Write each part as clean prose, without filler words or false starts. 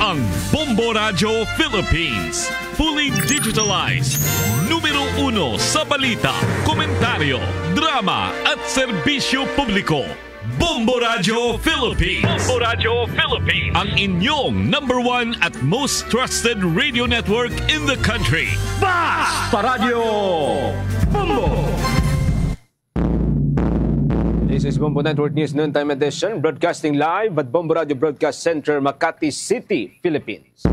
Ang Bombo Radio Philippines. Fully digitalized. Numero 1 sa balita, komentaryo, drama at serbisyo publiko. Bombo Radio Philippines. Bombo Radio Philippines. Ang inyong #1 at most trusted radio network in the country. Basta Radio Bombo! This is Bombo Network News Noontime Edition, broadcasting live at Bombo Radio Broadcast Center, Makati City, Philippines.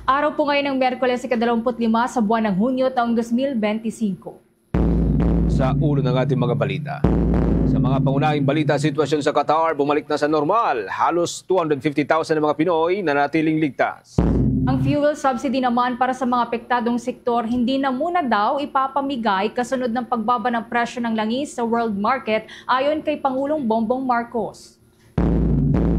Araw po ngayon ng Miyerkules, 25 sa buwan ng Hunyo, taong 2025. Sa ulo ng ating mga balita. Sa mga pangunahing balita, sitwasyon sa Qatar bumalik na sa normal. Halos 250,000 ng mga Pinoy na natiling ligtas. Ang fuel subsidy naman para sa mga apektadong sektor hindi na muna daw ipapamigay kasunod ng pagbaba ng presyo ng langis sa world market ayon kay Pangulong Bongbong Marcos.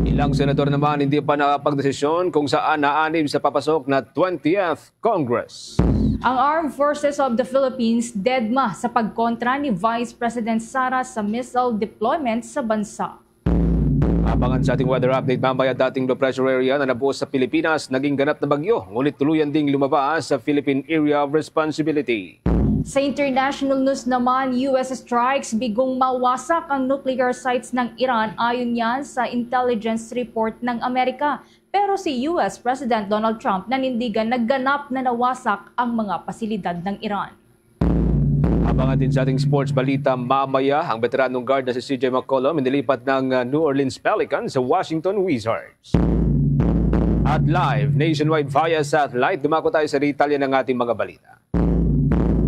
Ilang senador naman hindi pa nakapagdesisyon kung saan naanib sa papasok na 20th Congress. Ang Armed Forces of the Philippines deadma sa pagkontra ni Vice President Sara sa missile deployment sa bansa. Abangan sa ating weather update mamaya, dating low pressure area na nabuo sa Pilipinas naging ganap na bagyo, ngunit tuluyan ding lumabas sa Philippine Area of Responsibility. Sa international news naman, US strikes bigong mawasak ang nuclear sites ng Iran ayon yan sa intelligence report ng Amerika. Pero si US President Donald Trump nanindigan na ganap na nawasak ang mga pasilidad ng Iran. Abangan din sa ating sports balita mamaya, ang veteranong guard na si CJ McCollum inilipat ng New Orleans Pelicans sa Washington Wizards. At live, nationwide via satellite, dumako tayo sa detalye ng ating mga balita.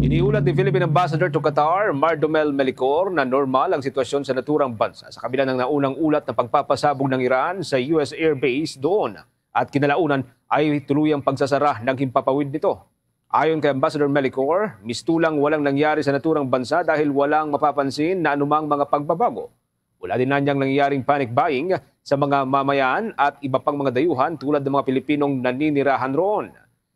Iniulat ni Philippine Ambassador to Qatar, Mardomel Melicor, na normal ang sitwasyon sa naturang bansa sa kabila ng naunang ulat na pagpapasabog ng Iran sa US Air Base doon at kinalaunan ay tuluyang pagsasara ng himpapawid nito. Ayon kay Ambassador Melicor, mistulang walang nangyari sa naturang bansa dahil walang mapapansin na anumang mga pagbabago. Wala din nanyang nangyaring panic buying sa mga mamayan at iba pang mga dayuhan tulad ng mga Pilipinong naninirahan roon.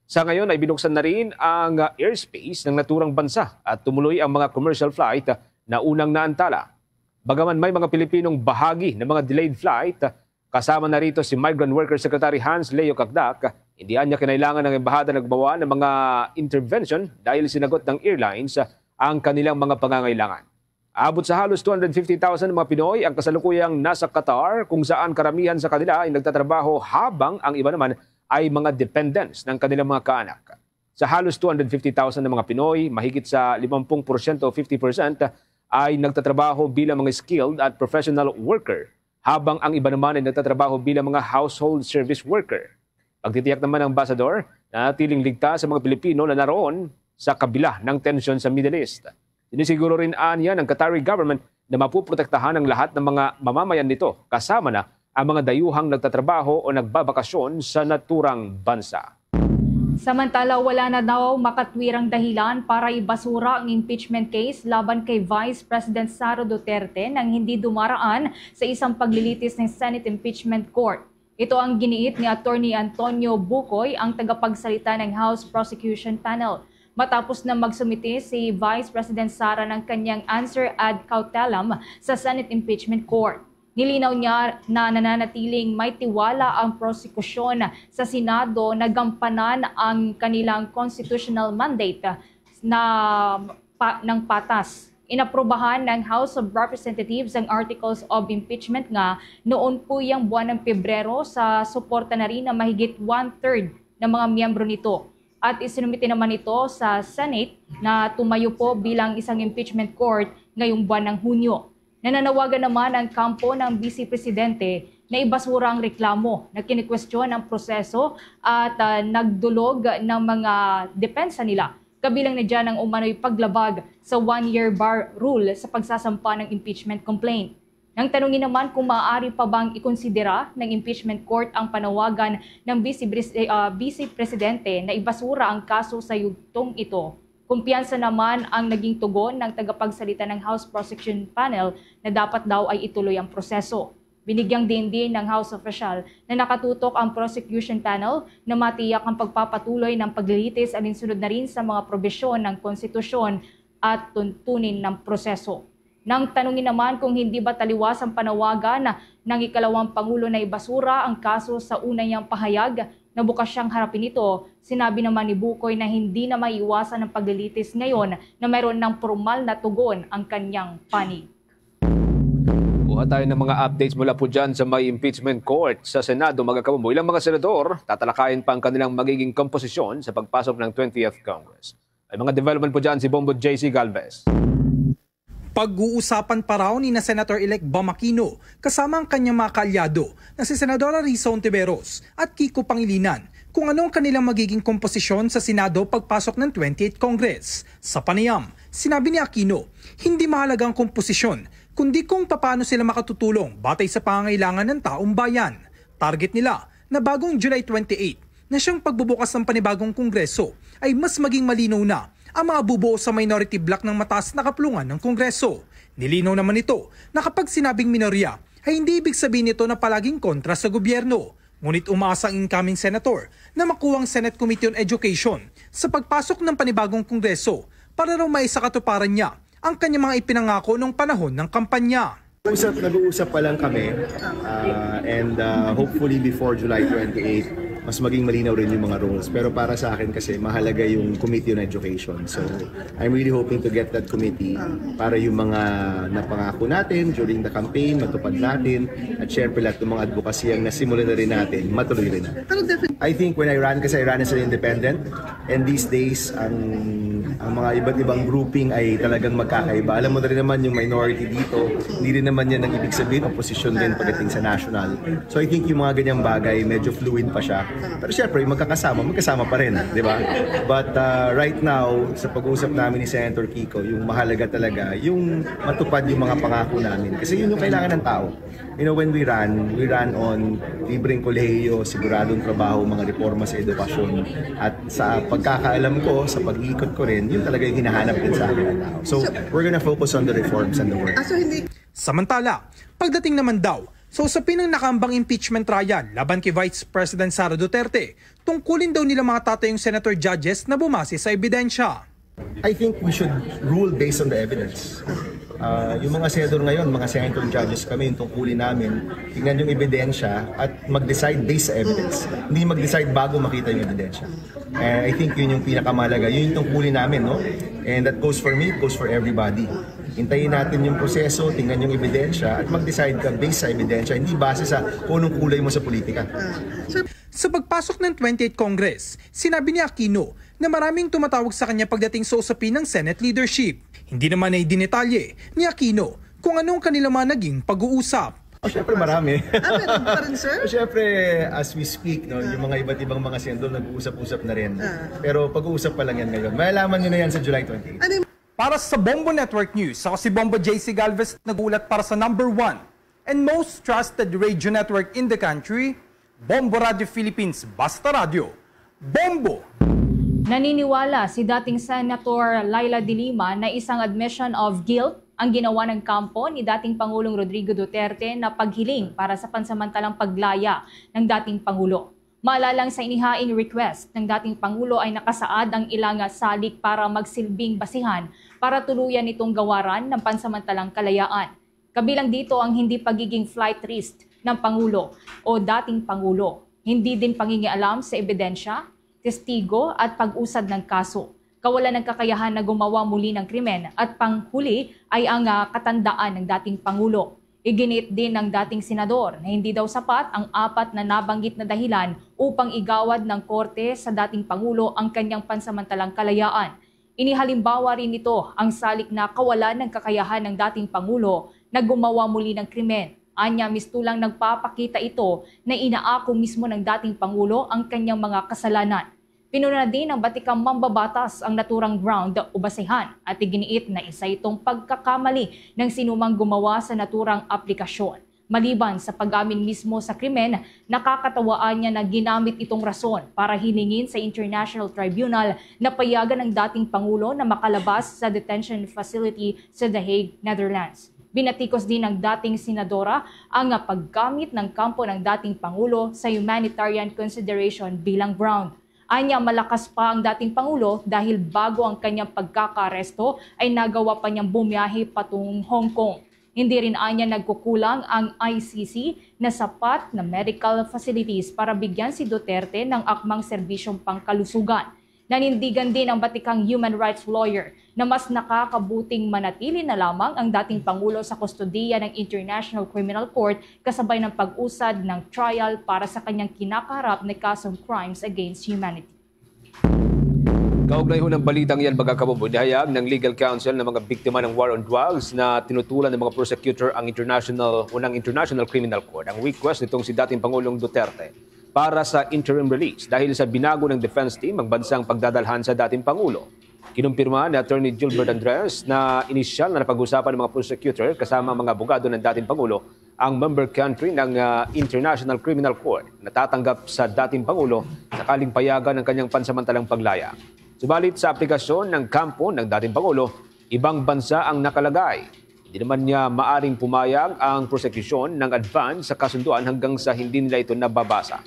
Sa ngayon ay binuksan na rin ang airspace ng naturang bansa at tumuloy ang mga commercial flight na unang naantala. Bagaman may mga Pilipinong bahagi ng mga delayed flight, kasama na rito si Migrant Worker Secretary Hans Leo Cagdac, hindi niya kinailangan ng embahada nagbawa ng mga intervention dahil sinagot ng airlines ang kanilang mga pangangailangan. Abot sa halos 250,000 mga Pinoy ang kasalukuyang nasa Qatar kung saan karamihan sa kanila ay nagtatrabaho habang ang iba naman ay mga dependents ng kanilang mga kaanak. Sa halos 250,000 ng mga Pinoy, mahigit sa 50% o 50% ay nagtatrabaho bilang mga skilled at professional worker, habang ang iba naman ay nagtatrabaho bilang mga household service worker. Pagtitiyak naman ng ambassador na natiling ligtas sa mga Pilipino na naroon sa kabila ng tensyon sa Middle East. Sinisiguro rin niya ng Qatari government na mapuprotektahan ang lahat ng mga mamamayan nito, kasama na ang mga dayuhang nagtatrabaho o nagbabakasyon sa naturang bansa. Samantala, wala na daw makatwirang dahilan para ibasura ang impeachment case laban kay Vice President Sara Duterte nang hindi dumaraan sa isang paglilitis ng Senate Impeachment Court. Ito ang giniit ni Attorney Antonio Bucoy, ang tagapagsalita ng House Prosecution Panel. Matapos na magsumite si Vice President Sara ng kanyang answer ad cautelam sa Senate Impeachment Court. Nilinaw niya na nananatiling may tiwala ang prosekusyon sa Senado na gampanan ang kanilang constitutional mandate ng patas. Inaprubahan ng House of Representatives ang Articles of Impeachment nga noon po yung buwan ng Pebrero sa suporta na rin na mahigit 1/3 ng mga miyembro nito. At isinumite naman ito sa Senate na tumayo po bilang isang impeachment court ngayong buwan ng Hunyo. Nananawagan naman ang kampo ng Vice Presidente na ibasura ang reklamo na kinikwestiyon ang proseso at nagdulog ng mga depensa nila. Kabilang na dyan ang umano'y paglabag sa 1-year bar rule sa pagsasampa ng impeachment complaint. Nang tanungin naman kung maaari pa bang ikonsidera ng impeachment court ang panawagan ng Vice Presidente na ibasura ang kaso sa yugtong ito, kumpiyansa naman ang naging tugon ng tagapagsalita ng House Prosecution Panel na dapat daw ay ituloy ang proseso. Binigyang din ng House official na nakatutok ang Prosecution Panel na matiyak ang pagpapatuloy ng paglilitis alinsunod na rin sa mga probisyon ng konstitusyon at tuntunin ng proseso. Nang tanungin naman kung hindi ba taliwas ang panawagan ng ikalawang Pangulo na ibasura ang kaso sa una niyang pahayag, na bukas siyang harapin ito. Sinabi naman ni Bukoy na hindi na maiiwasan ng paglilitis ngayon na mayroon ng formal na tugon ang kanyang panig. Kuha tayo ng mga updates mula po dyan sa may impeachment court sa Senado. Mga kabombo, ilang mga senador tatalakayin pa ang kanilang magiging komposisyon sa pagpasok ng 20th Congress. May mga development po dyan si Bombo JC Galvez. Pag-uusapan pa raw ni na Senator-elect Bam Aquino kasama ang kanyang mga kaalyado na si Senadora Risa Hontiveros at Kiko Pangilinan kung ano ang kanilang magiging komposisyon sa Senado pagpasok ng 28th Congress. Sa panayam, sinabi ni Aquino, hindi mahalaga ang komposisyon kundi kung paano sila makatutulong batay sa pangangailangan ng taong bayan. Target nila na bagong July 28 na siyang pagbubukas ng panibagong kongreso ay mas maging malinaw na ang mga bubuo sa minority block ng mataas na kapulungan ng Kongreso. Nilinaw naman ito na kapag sinabing minorya ay hindi ibig sabihin nito na palaging kontra sa gobyerno. Ngunit umaasa ang incoming senator na makuha ang Senate Committee on Education sa pagpasok ng panibagong Kongreso para raw maisakatuparan niya ang kanyang mga ipinangako noong panahon ng kampanya. Nag-uusap pa lang kami and hopefully before July 28, mas maging malinaw rin yung mga roles. Pero para sa akin kasi mahalaga yung Committee on Education. So I'm really hoping to get that committee para yung mga napangako natin during the campaign, matupad natin. At syempre lahat ng mga advocacy ang nasimula na rin natin, matuloy rin natin. I think when I ran, kasi I ran as an independent, and these days, ang mga iba't ibang grouping ay talagang magkakaiba. Alam mo na rin naman yung minority dito, hindi rin naman yan ang ibig sabihin, opposition din pagdating sa national. So I think yung mga ganyang bagay, medyo fluid pa siya. Pero syempre, magkasama pa rin, di ba? But right now, sa pag-uusap namin ni Senator Kiko, yung mahalaga talaga, yung matupad yung mga pangako namin. Kasi yun yung kailangan ng tao. You know, when we ran on libreng kolehiyo, siguradong trabaho, mga reforma sa edukasyon. At sa pagkakaalam ko, sa pag-iikot ko rin, yun talaga yung hinahanap din sa akin ng tao. So, we're gonna focus on the reforms and the work. Samantala, pagdating naman daw sa usapin ng nakambang impeachment trial laban kay Vice President Sara Duterte, tungkulin daw nila mga tatayong senator judges na bumase sa ebidensya. I think we should rule based on the evidence. Yung mga senador ngayon, mga senator judges kami, yung tungkulin namin, tingnan yung ebidensya at mag-decide based sa evidence. Hindi mag-decide bago makita yung ebidensya. I think yun yung pinakamahalaga. Yun yung tungkulin namin, no? And that goes for me, it goes for everybody. Hintayin natin yung proseso, tingnan yung ebidensya at mag-decide ka based sa ebidensya, hindi base sa kung anong kulay mo sa politika. Sa pagpasok ng 28th Congress, sinabi ni Aquino na maraming tumatawag sa kanya pagdating sa usapin ng Senate leadership. Hindi naman ay dinetalye ni Aquino kung anong kanilang mga naging pag-uusap. Siyempre marami. Meron pa rin, sir? Siyempre, as we speak, no, yung mga iba't ibang mga senador nag-uusap-usap na rin. Pero pag-uusap pa lang yan ngayon. Malalaman nyo na yan sa July 28. Para sa Bombo Network News, ako si Bombo JC Galvez, nagulat para sa number 1 and most trusted radio network in the country, Bombo Radio Philippines, Basta Radio. Bombo! Naniniwala si dating Senator Laila de Lima na isang admission of guilt ang ginawa ng kampo ni dating Pangulong Rodrigo Duterte na paghiling para sa pansamantalang paglaya ng dating Pangulo. Maalalang sa inihaing request ng dating Pangulo ay nakasaad ang ilang salik para magsilbing basihan para tuluyan itong gawaran ng pansamantalang kalayaan. Kabilang dito ang hindi pagiging flight risk ng Pangulo o dating Pangulo, hindi din pangingialam sa ebidensya, testigo at pag-usad ng kaso, kawalan ng kakayahan na gumawa muli ng krimen at panghuli ay ang katandaan ng dating Pangulo. Iginit din ng dating senador na hindi daw sapat ang 4 na nabanggit na dahilan upang igawad ng korte sa dating Pangulo ang kanyang pansamantalang kalayaan. Inihalimbawa rin ito ang salik na kawalan ng kakayahan ng dating Pangulo na gumawa muli ng krimen. Anya mistulang nagpapakita ito na inaako mismo ng dating Pangulo ang kanyang mga kasalanan. Pinuna din ng batikang mambabatas ang naturang ground o basehan at iginiit na isa itong pagkakamali ng sinumang gumawa sa naturang aplikasyon. Maliban sa pag-amin mismo sa krimen, nakakatawaan niya na ginamit itong rason para hilingin sa International Tribunal na payagan ng dating Pangulo na makalabas sa detention facility sa The Hague, Netherlands. Binatikos din ng dating senadora ang paggamit ng kampo ng dating Pangulo sa humanitarian consideration bilang ground. Anya malakas pa ang dating Pangulo dahil bago ang kanyang pagkakaresto ay nagawa pa niyang bumiyahe patungong Hong Kong. Hindi rin anya nagkukulang ang ICC na sapat na medical facilities para bigyan si Duterte ng akmang serbisyong pangkalusugan. Nanindigan din ang batikang human rights lawyer na mas nakakabuting manatili na lamang ang dating Pangulo sa kustodiya ng International Criminal Court kasabay ng pag-usad ng trial para sa kanyang kinakaharap na kasong crimes against humanity. Kaugnay ho ng balitang yan, mga kabubudayag ng Legal Counsel ng mga biktima ng war on drugs na tinutulan ng mga prosecutor ang unang International Criminal Court. Ang request nitong si dating Pangulong Duterte para sa interim release dahil sa binago ng defense team ang bansang pagdadalhan sa dating Pangulo. Kinumpirma ni Attorney Gilbert Andres na inisyal na napag-usapan ng mga prosecutor kasama mga abogado ng dating Pangulo ang member country ng International Criminal Court na tatanggap sa dating Pangulo sakaling payagan ng kanyang pansamantalang paglaya. Subalit sa aplikasyon ng kampo ng dating Pangulo, ibang bansa ang nakalagay. Hindi naman niya maaring pumayag ang prosecution ng advance sa kasunduan hanggang sa hindi nila ito nababasa.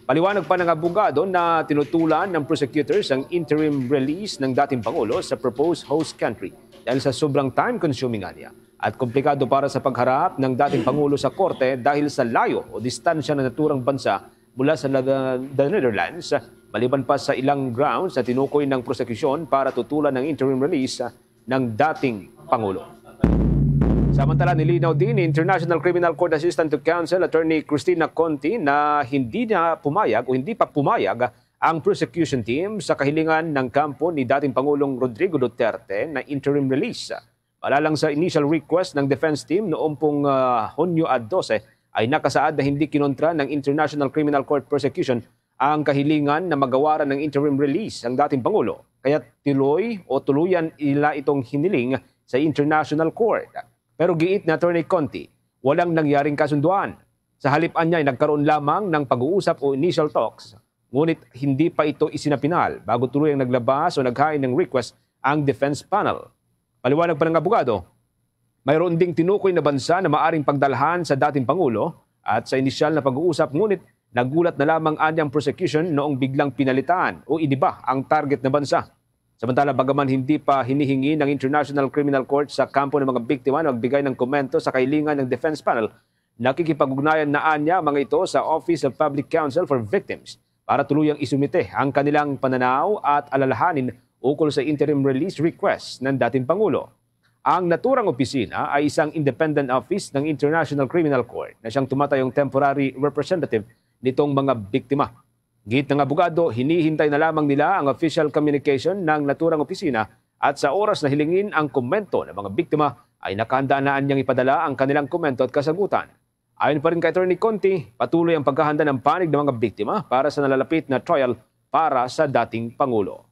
Paliwanag pa ng abogado na tinutulan ng prosecutors ang interim release ng dating Pangulo sa proposed host country dahil sa sobrang time-consuming niya at komplikado para sa pagharap ng dating Pangulo sa korte dahil sa layo o distansya ng naturang bansa mula sa the Netherlands, maliban pa sa ilang grounds na tinukoy ng prosecution para tutulan ng interim release ng dating Pangulo. Samantala, nilinaw din ni International Criminal Court Assistant to Counsel Attorney Cristina Conti na hindi pa pumayag ang prosecution team sa kahilingan ng kampo ni dating Pangulong Rodrigo Duterte na interim release. Malalang sa initial request ng defense team noong pong Hunyo 12 ay nakasaad na hindi kinontra ng International Criminal Court prosecution ang kahilingan na magawaran ng interim release ang dating Pangulo. Kaya tuluyan ila itong hiniling sa International Court. Pero giit na Attorney Conti, walang nangyaring kasunduan. Sa halipan niya ay nagkaroon lamang ng pag-uusap o initial talks, ngunit hindi pa ito isinapinal bago tuluyang naglabas o naghain ng request ang defense panel. Paliwanag pa ng abogado, mayroon ding tinukoy na bansa na maaring pagdalhan sa dating Pangulo at sa inisyal na pag-uusap ngunit nagulat na lamang anyang prosecution noong biglang pinalitan o iniba ang target na bansa. Samantala, bagaman hindi pa hinihingi ng International Criminal Court sa kampo ng mga biktima na magbigay ng komento sa kahilingan ng defense panel, nakikipag-ugnayan na anya mga ito sa Office of Public Counsel for Victims para tuluyang isumite ang kanilang pananaw at alalahanin ukol sa interim release request ng dating Pangulo. Ang naturang opisina ay isang independent office ng International Criminal Court na siyang tumatayong temporary representative nitong mga biktima. Git ng abogado, hinihintay na lamang nila ang official communication ng naturang opisina at sa oras na hilingin ang komento ng mga biktima ay nakahandaan na niyang ipadala ang kanilang komento at kasagutan. Ayon pa rin kay Attorney Conti, patuloy ang paghahanda ng panig ng mga biktima para sa nalalapit na trial para sa dating Pangulo.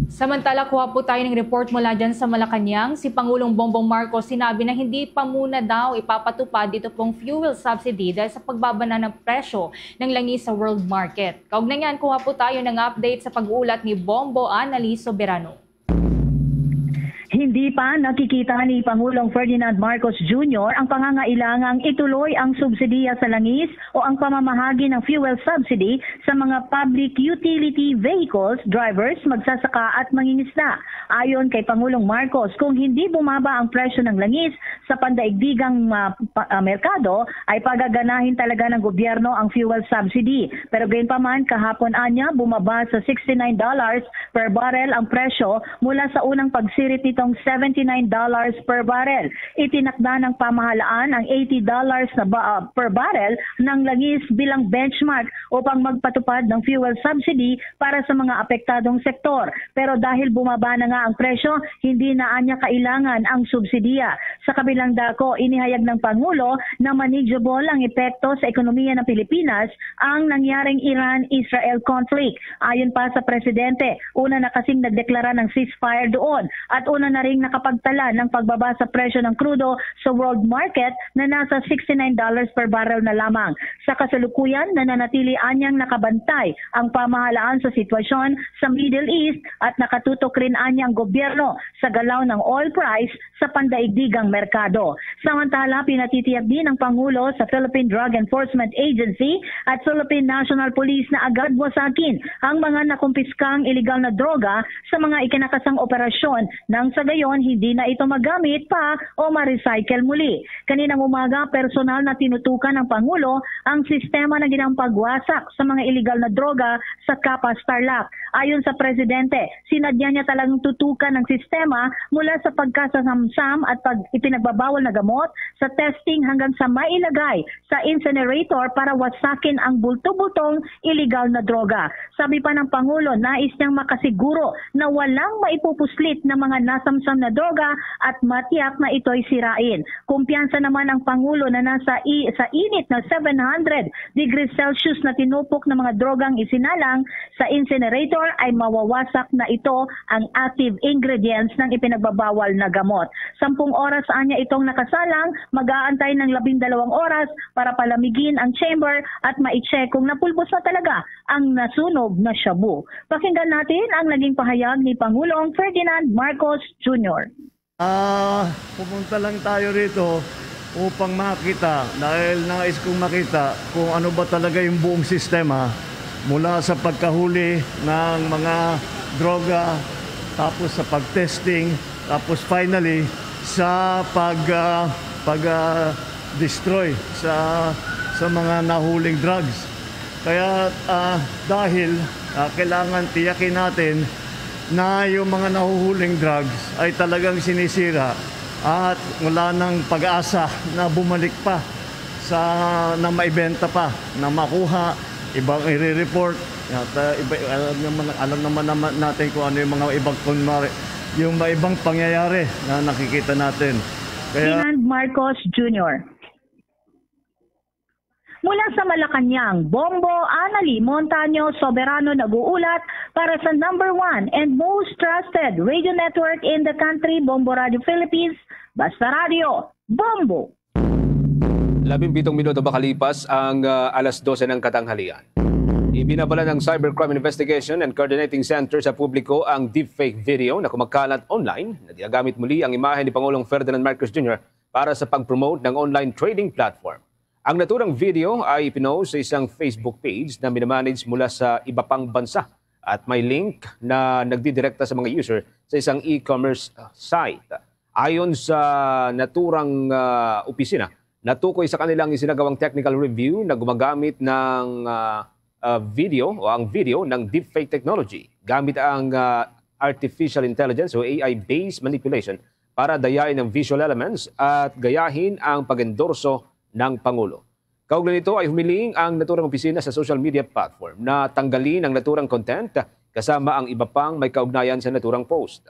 Samantala, kuha po tayo ng report mula dyan sa Malacanang. Si Pangulong Bongbong Marcos sinabi na hindi pa muna daw ipapatupad dito pong fuel subsidy dahil sa pagbababa ng presyo ng langis sa world market. Kaugnay niyan, kuha po tayo ng update sa pag-uulat ni Bombo Annalise Soberano. Hindi pa nakikita ni Pangulong Ferdinand Marcos Jr. ang pangangailangang ituloy ang subsidiya sa langis o ang pamamahagi ng fuel subsidy sa mga public utility vehicles, drivers, magsasaka at mangingisda. Ayon kay Pangulong Marcos, kung hindi bumaba ang presyo ng langis sa pandaigdigang merkado, ay pagaganahin talaga ng gobyerno ang fuel subsidy. Pero gayunpaman, kahapon anya, bumaba sa $69 per barrel ang presyo mula sa unang pagsirit nitong $79 per barrel. Itinakda ng pamahalaan ang $80 per barrel ng langis bilang benchmark upang magpatupad ng fuel subsidy para sa mga apektadong sektor. Pero dahil bumaba na nga ang presyo, hindi na anya kailangan ang subsidiya. Sa kabilang dako, inihayag ng Pangulo na manageable ang epekto sa ekonomiya ng Pilipinas ang nangyaring Iran-Israel conflict. Ayon pa sa Presidente, una na kasing nagdeklara ng ceasefire doon at una na ring nakapagtala ng pagbaba sa presyo ng krudo sa world market na nasa $69 per barrel na lamang. Sa kasalukuyan, nananatili anyang nakabantay ang pamahalaan sa sitwasyon sa Middle East at nakatutok rin anyang gobyerno sa galaw ng oil price sa pandaigdigang merkado. Samantala, pinatitiyak din ng Pangulo sa Philippine Drug Enforcement Agency at Philippine National Police na agad wasakin ang mga nakumpiskang iligal na droga sa mga ikinakasang operasyon nang sa gayon hindi na ito magamit pa o ma-recycle muli. Kaninang umaga, personal na tinutukan ng Pangulo ang sistema na ginampagwasak sa mga iligal na droga sa Capas, Tarlac. Ayon sa Presidente, sinadya niya talagang tutukan ng sistema mula sa pagkasasamsam at ipinagbabawal na gamot sa testing hanggang sa mailagay sa incinerator para wasakin ang bulto-bultong iligal na droga. Sabi pa ng Pangulo, nais niyang makasiguro na walang maipupuslit na mga nasamsam na droga at matiyak na ito'y sirain. Kumpiyansa naman ang Pangulo na sa init na 700 degrees Celsius na tinupok ng mga drogang isinalang sa incinerator ay mawawasak na ito ang active ingredients ng ipinagbabawal na gamot. 10 oras anya itong nakasalang, mag-aantay ng 12 oras para palamigin ang chamber at ma-check kung napulbos na talaga ang nasunog na shabu. Pakinggan natin ang naging pahayag ni Pangulong Ferdinand Marcos Jr. Pumunta lang tayo rito upang makita, dahil nais kong makita kung ano ba talaga yung buong sistema mula sa pagkahuli ng mga droga, tapos sa pag-testing, tapos finally sa pag-destroy sa mga nahuling drugs. Kaya dahil kailangan tiyakin natin na yung mga nahuhuling drugs ay talagang sinisira at wala nang pag-asa na bumalik pa na maibenta pa, na makuha, ibang i-report. Alam naman natin kung ano yung mga ibang pangyayari na nakikita natin. Ferdinand Marcos Jr. Mula sa Malacanang, Bombo Anali Montaño Soberano nag-uulat para sa #1 and most trusted radio network in the country, Bombo Radio Philippines, Basta Radio, Bombo. 17 minuto makalipas ang alas 12 ng katanghalian. Ibinabala ng Cybercrime Investigation and Coordinating Center sa publiko ang deepfake video na kumakalat online na ginagamit muli ang imahe ni Pangulong Ferdinand Marcos Jr. para sa pag-promote ng online trading platform. Ang naturang video ay ipinost sa isang Facebook page na minamanage mula sa iba pang bansa at may link na nagdidirekta sa mga user sa isang e-commerce site. Ayon sa naturang opisina, natukoy sa kanilang isinagawang technical review na gumagamit ng video ng deepfake technology gamit ang artificial intelligence o AI-based manipulation para dayain ang visual elements at gayahin ang pag-endorso ng Pangulo. Kaugnay nito ay humiling ang naturang opisina sa social media platform na tanggalin ang naturang content kasama ang iba pang may kaugnayan sa naturang post.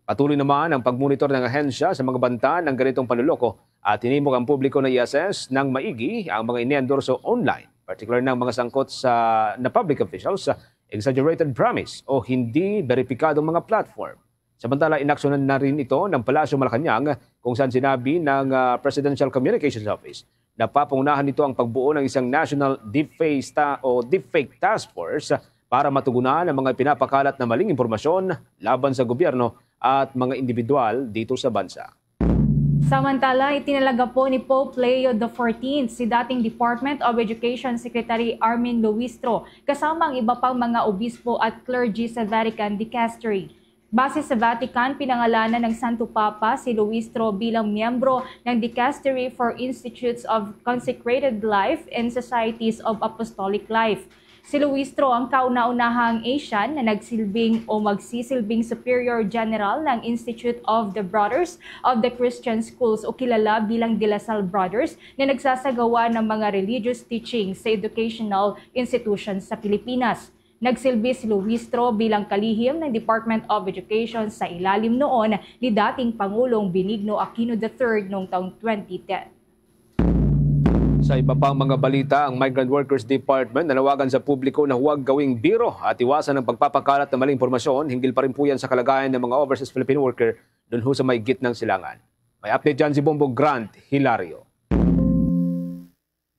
Patuloy naman ang pagmonitor ng ahensya sa mga banta ng ganitong panluloko at hinimok ang publiko na i-assess ng maigi ang mga ine-endorso online, particular ng mga sangkot na public officials sa exaggerated promise o hindi beripikadong mga platform. Samantala, inaksyonan na rin ito ng Palasyo Malacanang kung saan sinabi ng Presidential Communications Office na papangunahan nito ang pagbuo ng isang National Deepfake Task Force para matugunan ang mga pinapakalat na maling impormasyon laban sa gobyerno at mga individual dito sa bansa. Samantala, itinalaga po ni Pope Leo XIV si dating Department of Education Secretary Armin Luistro kasama ang iba pang mga obispo at clergy sa Vatican Dicastery. Base sa Vatican, pinangalanan ng Santo Papa si Luistro bilang miyembro ng Dicastery for Institutes of Consecrated Life and Societies of Apostolic Life. Si Luistro ang kauna-unahang Asian na magsisilbing Superior General ng Institute of the Brothers of the Christian Schools o kilala bilang De La Salle Brothers na nagsasagawa ng mga religious teachings sa educational institutions sa Pilipinas. Nagsilbi si Luistro bilang kalihim ng Department of Education sa ilalim noon ni dating Pangulong Benigno Aquino III noong taong 2010. Sa iba pang mga balita, ang Migrant Workers Department nanawagan sa publiko na huwag gawing biro at iwasan ang pagpapakalat ng maling impormasyon. Hinggil pa rin po yan sa kalagayan ng mga overseas Filipino worker doon ho sa may gitnang silangan. May update dyan si Bombo Grant Hilario.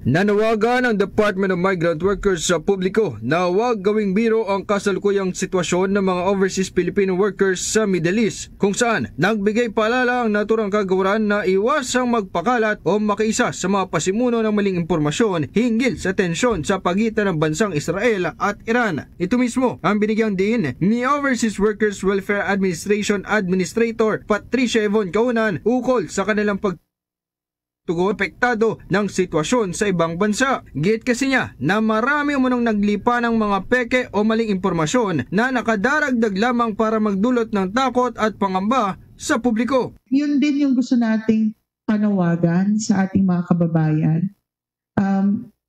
Nanawagan ang Department of Migrant Workers sa publiko na huwag gawing biro ang kasalukuyang sitwasyon ng mga overseas Filipino workers sa Middle East, kung saan nagbigay paalala ang naturang kagawaran na iwasang magpakalat o makiisa sa mga pasimuno ng maling impormasyon hinggil sa tensyon sa pagitan ng bansang Israel at Iran. Ito mismo ang binigyang diin ni Overseas Workers Welfare Administration Administrator Patricia Yvonne Kaunan ukol sa kanilang apektado ng sitwasyon sa ibang bansa. Giit kasi niya na marami umunong naglipa ng mga peke o maling impormasyon na nakadaragdag lamang para magdulot ng takot at pangamba sa publiko. Yun din yung gusto nating panawagan sa ating mga kababayan.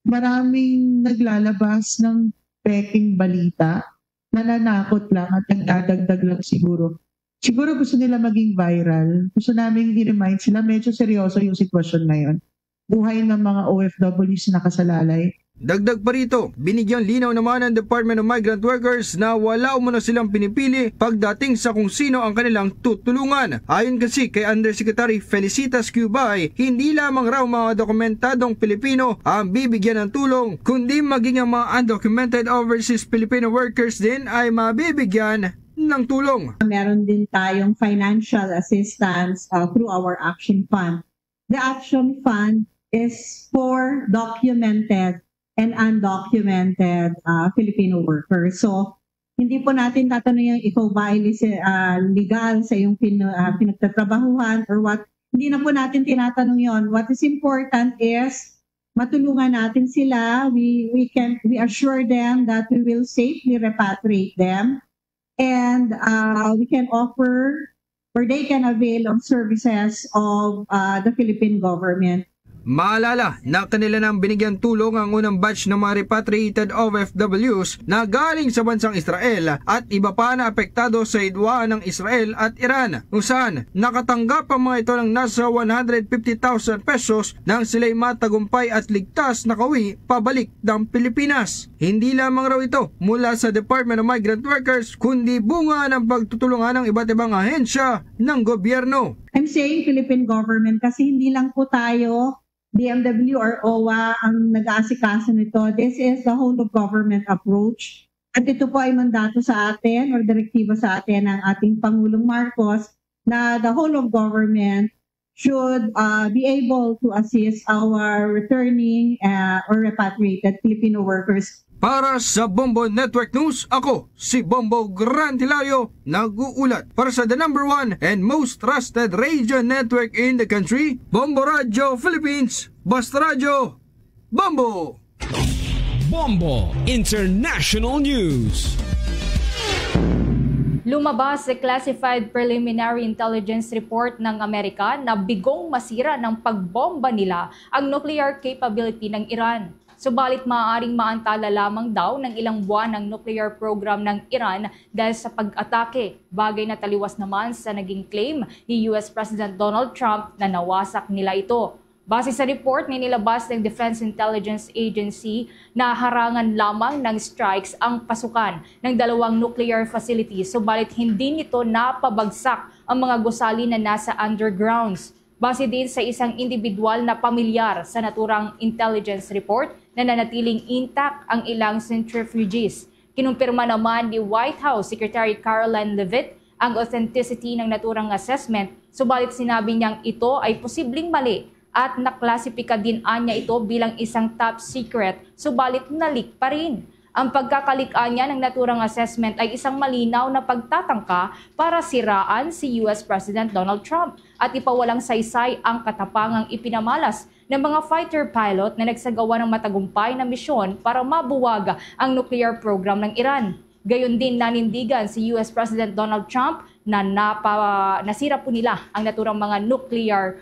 Maraming naglalabas ng peking balita, nananakot lang at nagdadagdag lang siguro. Siguro gusto nila maging viral. Gusto namin i-remind sila medyo seryoso yung sitwasyon ngayon. Buhay ng mga OFWs na nakasalalay. Dagdag pa rito, binigyang linaw naman ng Department of Migrant Workers na wala umano silang pinipili pagdating sa kung sino ang kanilang tutulungan. Ayon kasi kay Undersecretary Felicitas Cubay, hindi lamang raw mga dokumentadong Pilipino ang bibigyan ng tulong, kundi maging ang mga undocumented overseas Filipino workers din ay mabibigyan ng tulong. Meron din tayong financial assistance through our Action Fund. The Action Fund is for documented and undocumented Filipino workers. So, hindi po natin tatanungin ikaw ba ay legal sa iyong pinagtatrabahuhan or what. Hindi na po natin tinatanong yon. What is important is matulungan natin sila. We assure them that we will safely repatriate them. And we can offer or they can avail of services of the Philippine government. Maalala na kanila nang binigyan tulong ang unang batch ng mga repatriated OFWs na galing sa bansang Israel at iba pa na apektado sa hidwaan ng Israel at Iran, kung saan nakatanggap ang mga ito ng nasa 150,000 pesos nang sila'y matagumpay at ligtas na kauwi pabalik ng Pilipinas. Hindi lamang raw ito mula sa Department of Migrant Workers, kundi bunga ng pagtutulungan ng iba't ibang ahensya ng gobyerno. I'm saying Philippine government kasi hindi lang po tayo DMW or OWA ang nag-aasikaso nito. This is the whole of government approach. At ito po ay mandato sa atin or direktiba sa atin ng ating Pangulong Marcos na the whole of government should be able to assist our returning or repatriated Filipino workers. Para sa Bombo Network News, ako si Bombo Grant Hilario, nag-uulat para sa the #1 and most trusted radio network in the country, Bombo Radio Philippines. Basta Radio, Bombo! Bombo International News. Lumabas sa Classified Preliminary Intelligence Report ng Amerika na bigong masira ng pagbomba nila ang nuclear capability ng Iran. Subalit maaaring maantala lamang daw ng ilang buwan ng nuclear program ng Iran dahil sa pag-atake. Bagay na taliwas naman sa naging claim ni US President Donald Trump na nawasak nila ito. Base sa report, nilabas ng Defense Intelligence Agency na harangan lamang ng strikes ang pasukan ng dalawang nuclear facilities, subalit hindi nito napabagsak ang mga gusali na nasa undergrounds. Base din sa isang individual na pamilyar sa naturang intelligence report na nanatiling intact ang ilang centrifuges. Kinumpirma naman ni White House Secretary Caroline Leavitt ang authenticity ng naturang assessment, subalit sinabi niyang ito ay posibleng mali at naklasipika din anya ito bilang isang top secret, subalit nalik pa rin. Ang pagkakalikha niya ng naturang assessment ay isang malinaw na pagtatangka para siraan si US President Donald Trump at ipawalang saysay ang katapangang ipinamalas ng mga fighter pilot na nagsagawa ng matagumpay na misyon para mabuwag ang nuclear program ng Iran. Gayon din nanindigan si US President Donald Trump na nasira po nila ang naturang mga nuclear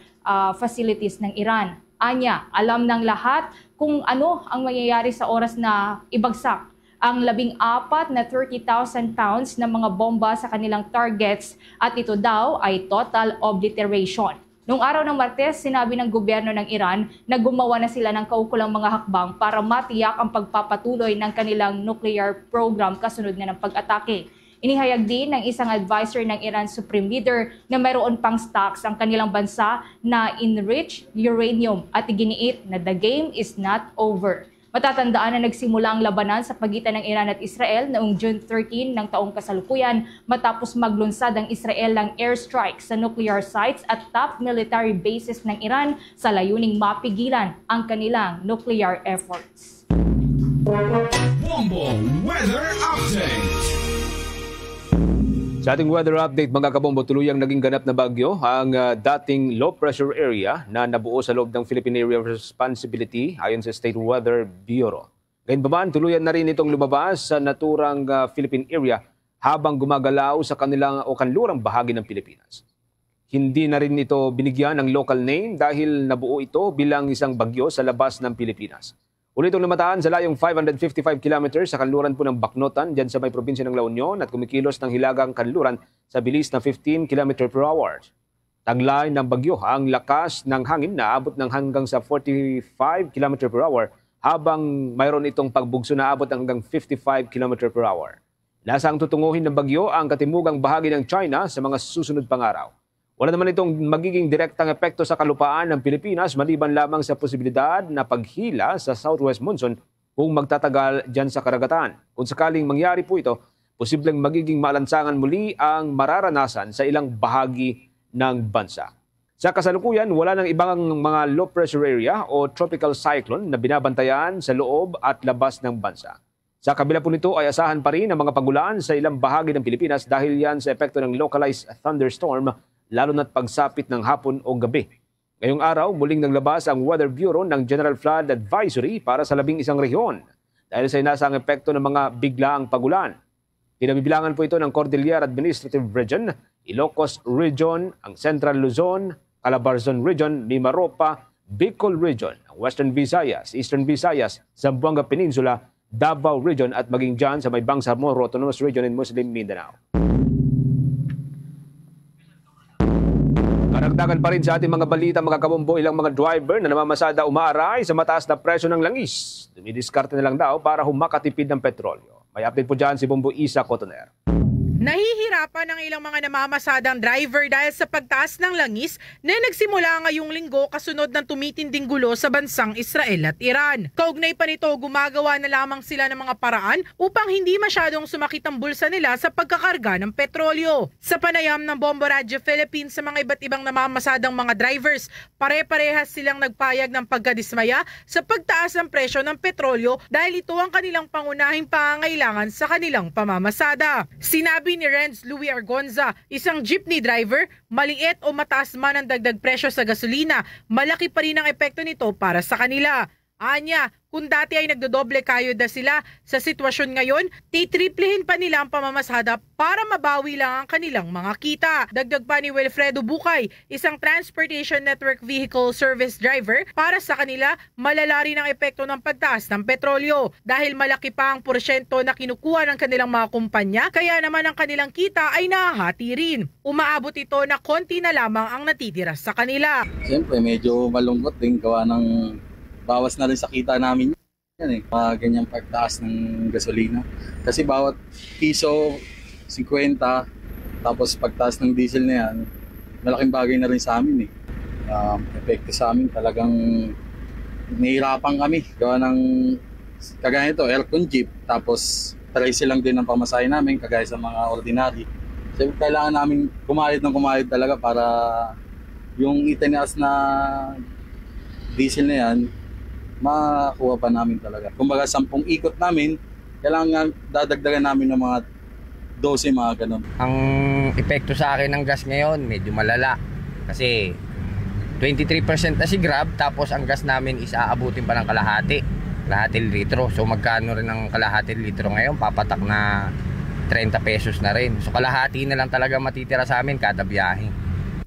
facilities ng Iran. Anya, alam ng lahat kung ano ang mangyayari sa oras na ibagsak ang 14 na 30,000 pounds na mga bomba sa kanilang targets at ito daw ay total obliteration. Noong araw ng Martes, sinabi ng gobyerno ng Iran na gumawa na sila ng kaukulang mga hakbang para matiyak ang pagpapatuloy ng kanilang nuclear program kasunod nga ng pag-atake. Inihayag din ng isang advisor ng Iran Supreme Leader na mayroon pang stocks ang kanilang bansa na enriched uranium at iginiit na the game is not over. Matatandaan na nagsimula ang labanan sa pagitan ng Iran at Israel noong June 13 ng taong kasalukuyan matapos maglunsad ang Israel ng airstrike sa nuclear sites at top military bases ng Iran sa layuning mapigilan ang kanilang nuclear efforts. Bombo Weather Update. Sa ating weather update mga kabombo, tuluyang naging ganap na bagyo ang dating low pressure area na nabuo sa loob ng Philippine Area of Responsibility ayon sa State Weather Bureau. Gayunpaman, tuluyan na rin itong lumabas sa naturang Philippine area habang gumagalaw sa kanlurang bahagi ng Pilipinas. Hindi na rin ito binigyan ng local name dahil nabuo ito bilang isang bagyo sa labas ng Pilipinas. Ulit itong lumataan sa layong 555 kilometers sa kanluran po ng Bacnotan, dyan sa may probinsya ng La Union at kumikilos ng hilagang kanluran sa bilis na 15 km per hour. Taglay ng bagyo ang lakas ng hangin na abot ng hanggang sa 45 km per hour habang mayroon itong pagbugso na abot hanggang 55 km per hour. Lasang tutunguhin ng bagyo ang katimugang bahagi ng China sa mga susunod pang araw. Wala naman itong magiging direktang epekto sa kalupaan ng Pilipinas maliban lamang sa posibilidad na paghila sa southwest monsoon kung magtatagal dyan sa karagatan. Kung sakaling mangyari po ito, posibleng magiging malansangan muli ang mararanasan sa ilang bahagi ng bansa. Sa kasalukuyan, wala nang ibang mga low pressure area o tropical cyclone na binabantayan sa loob at labas ng bansa. Sa kabila po nito ay asahan pa rin ang mga pagulan sa ilang bahagi ng Pilipinas dahil yan sa epekto ng localized thunderstorm lalo na't pagsapit ng hapon o gabi. Ngayong araw, muling naglabas ang Weather Bureau ng General Flood Advisory para sa 11 rehiyon dahil sa inasang epekto ng mga biglaang pagulan. Pinabibilangan po ito ng Cordillera Administrative Region, Ilocos Region, ang Central Luzon, Calabarzon Region, Mimaropa, Bicol Region, Western Visayas, Eastern Visayas, Zamboanga Peninsula, Davao Region at maging dyan sa may Bangsamoro Autonomous Region in Muslim Mindanao. Karagdagan pa rin sa ating mga balita mga kabombo, ilang mga driver na namamasada umaaray sa mataas na presyo ng langis. Dumidiskarte na lang daw para humakatipid ng petrolyo. May update po dyan si Bombo Isa Cotoner. Nahihirapan ang ilang mga namamasadang driver dahil sa pagtaas ng langis na nagsimula ngayong linggo kasunod ng tumitinding gulo sa bansang Israel at Iran. Kaugnay pa nito, gumagawa na lamang sila ng mga paraan upang hindi masyadong sumakit ang bulsa nila sa pagkakarga ng petrolyo. Sa panayam ng Bombo Radio Philippines sa mga iba't ibang namamasadang mga drivers, pare-parehas silang nagpayag ng pagkadismaya sa pagtaas ng presyo ng petrolyo dahil ito ang kanilang pangunahing pangangailangan sa kanilang pamamasada. Sinabi ni Renz Louis Argonza, isang jeepney driver, maliit o mataas man ang dagdag presyo sa gasolina, malaki pa rin ang epekto nito para sa kanila. Anya, kung dati ay nagdodoble kayod na sila, sa sitwasyon ngayon, titriplehin pa nila ang pamamasada para mabawi lang ang kanilang mga kita. Dagdag pa ni Wilfredo Bucay, isang Transportation Network Vehicle Service Driver, para sa kanila, malala rin ang epekto ng pagtaas ng petrolyo. Dahil malaki pa ang porsyento na kinukuha ng kanilang mga kumpanya, kaya naman ang kanilang kita ay nahahati rin. Umaabot ito na konti na lamang ang natitira sa kanila. Siyempre, medyo malungkot din gawa ng bawas na rin sa kita namin yan ganyang pagtaas ng gasolina. Kasi bawat piso, 50, tapos pagtaas ng diesel na yan, malaking bagay na rin sa amin epekto sa amin, talagang nahihirapan kami. Gawa ng, kagaya ito, aircon jeep, tapos tricycle lang din ang pamasahe namin, kagaya sa mga ordinary. So, kailangan namin kumayad talaga para yung itinaas na diesel na yan, makuha pa namin talaga. Kumbaga 10 ikot namin, kailangan dadagdagan namin ng mga 12, mga ganun. Ang epekto sa akin ng gas ngayon, medyo malala. Kasi 23% na si Grab, tapos ang gas namin is aabutin pa ng kalahati litro. So magkano rin ang kalahati litro ngayon? Papatak na 30 pesos na rin. So kalahati na lang talaga matitira sa amin kada biyahe.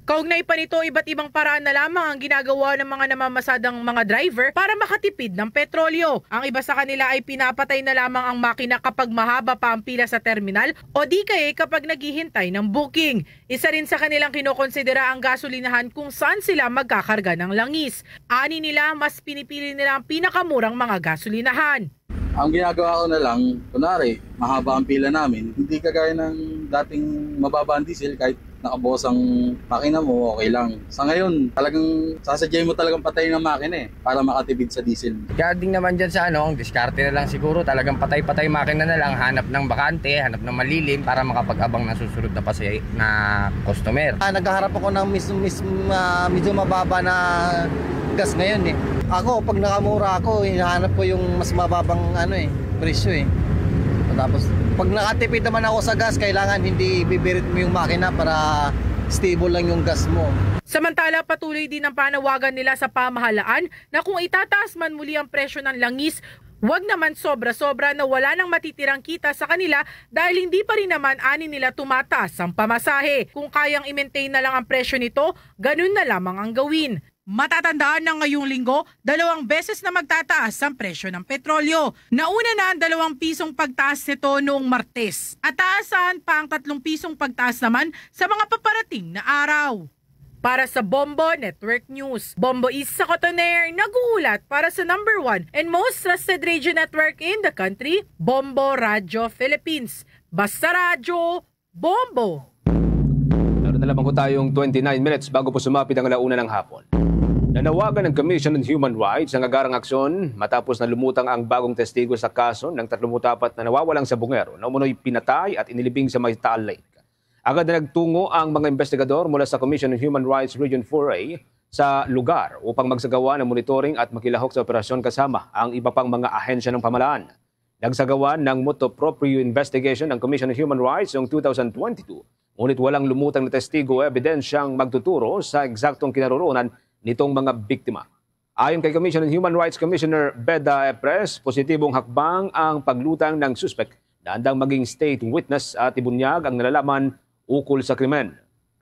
Kaugnay pa nito, iba't ibang paraan na lamang ang ginagawa ng mga namamasadang mga driver para makatipid ng petrolyo. Ang iba sa kanila ay pinapatay na lamang ang makina kapag mahaba pa ang pila sa terminal o di kaya kapag naghihintay ng booking. Isa rin sa kanilang kinokonsidera ang gasolinahan kung saan sila magkakarga ng langis. Ani nila, mas pinipili nila ang pinakamurang mga gasolinahan. Ang ginagawa ko na lang, kunwari, mahaba ang pila namin, hindi kagaya ng dating mababa ang diesel, kahit nakabukas ang makina mo, okay lang. Sa ngayon, talagang sasadyay mo talagang patayin ang makina para makatipid sa diesel. Regarding naman dyan sa ang diskarte na lang siguro, talagang patay-patay makina na lang, hanap ng bakante, hanap ng malilim para makapag-abang na susunod na customer. Naghaharap ako ng medyo mababa na gas ngayon Ako, pag nakamura ako, hinahanap ko yung mas mababang presyo Tapos, pag nakatipid naman ako sa gas, kailangan hindi bibirit mo yung makina para stable lang yung gas mo. Samantala, patuloy din ang panawagan nila sa pamahalaan na kung itataas man muli ang presyo ng langis, huwag naman sobra-sobra na wala nang matitirang kita sa kanila dahil hindi pa rin naman ani nila tumataas ang pamasahe. Kung kayang i-maintain na lang ang presyo nito, ganun na lamang ang gawin. Matatandaan na ngayong linggo, 2 beses na magtataas ang presyo ng petrolyo. Nauna na ang 2 pisong pagtaas nito noong Martes at taasan pa ang 3 pisong pagtaas naman sa mga paparating na araw. Para sa Bombo Network News, Bombo Isa Cotoner, nag-uulat para sa #1 and most trusted radio network in the country, Bombo Radio Philippines. Basta radyo, Bombo! Meron na lamang ko tayong 29 minutes bago po sumapit ang 1:00 ng hapon. Nanawagan ng Commission on Human Rights ang agarang aksyon matapos na lumutang ang bagong testigo sa kaso ng 34 na nawawalang sabungero na umunoy pinatay at inilibing sa may Taal Lake. Agad na nagtungo ang mga investigador mula sa Commission on Human Rights Region 4A sa lugar upang magsagawa ng monitoring at makilahok sa operasyon kasama ang iba pang mga ahensya ng pamahalaan. Nagsagawa ng motu proprio investigation ng Commission on Human Rights noong 2022, ngunit walang lumutang na testigo o ebidensyang magtuturo sa eksaktong kinaroroonan nitong mga biktima. Ayon kay Commission on Human Rights Commissioner Beda Epres, positibong hakbang ang paglutang ng suspect na handang maging state witness at ibunyag ang nalalaman ukol sa krimen.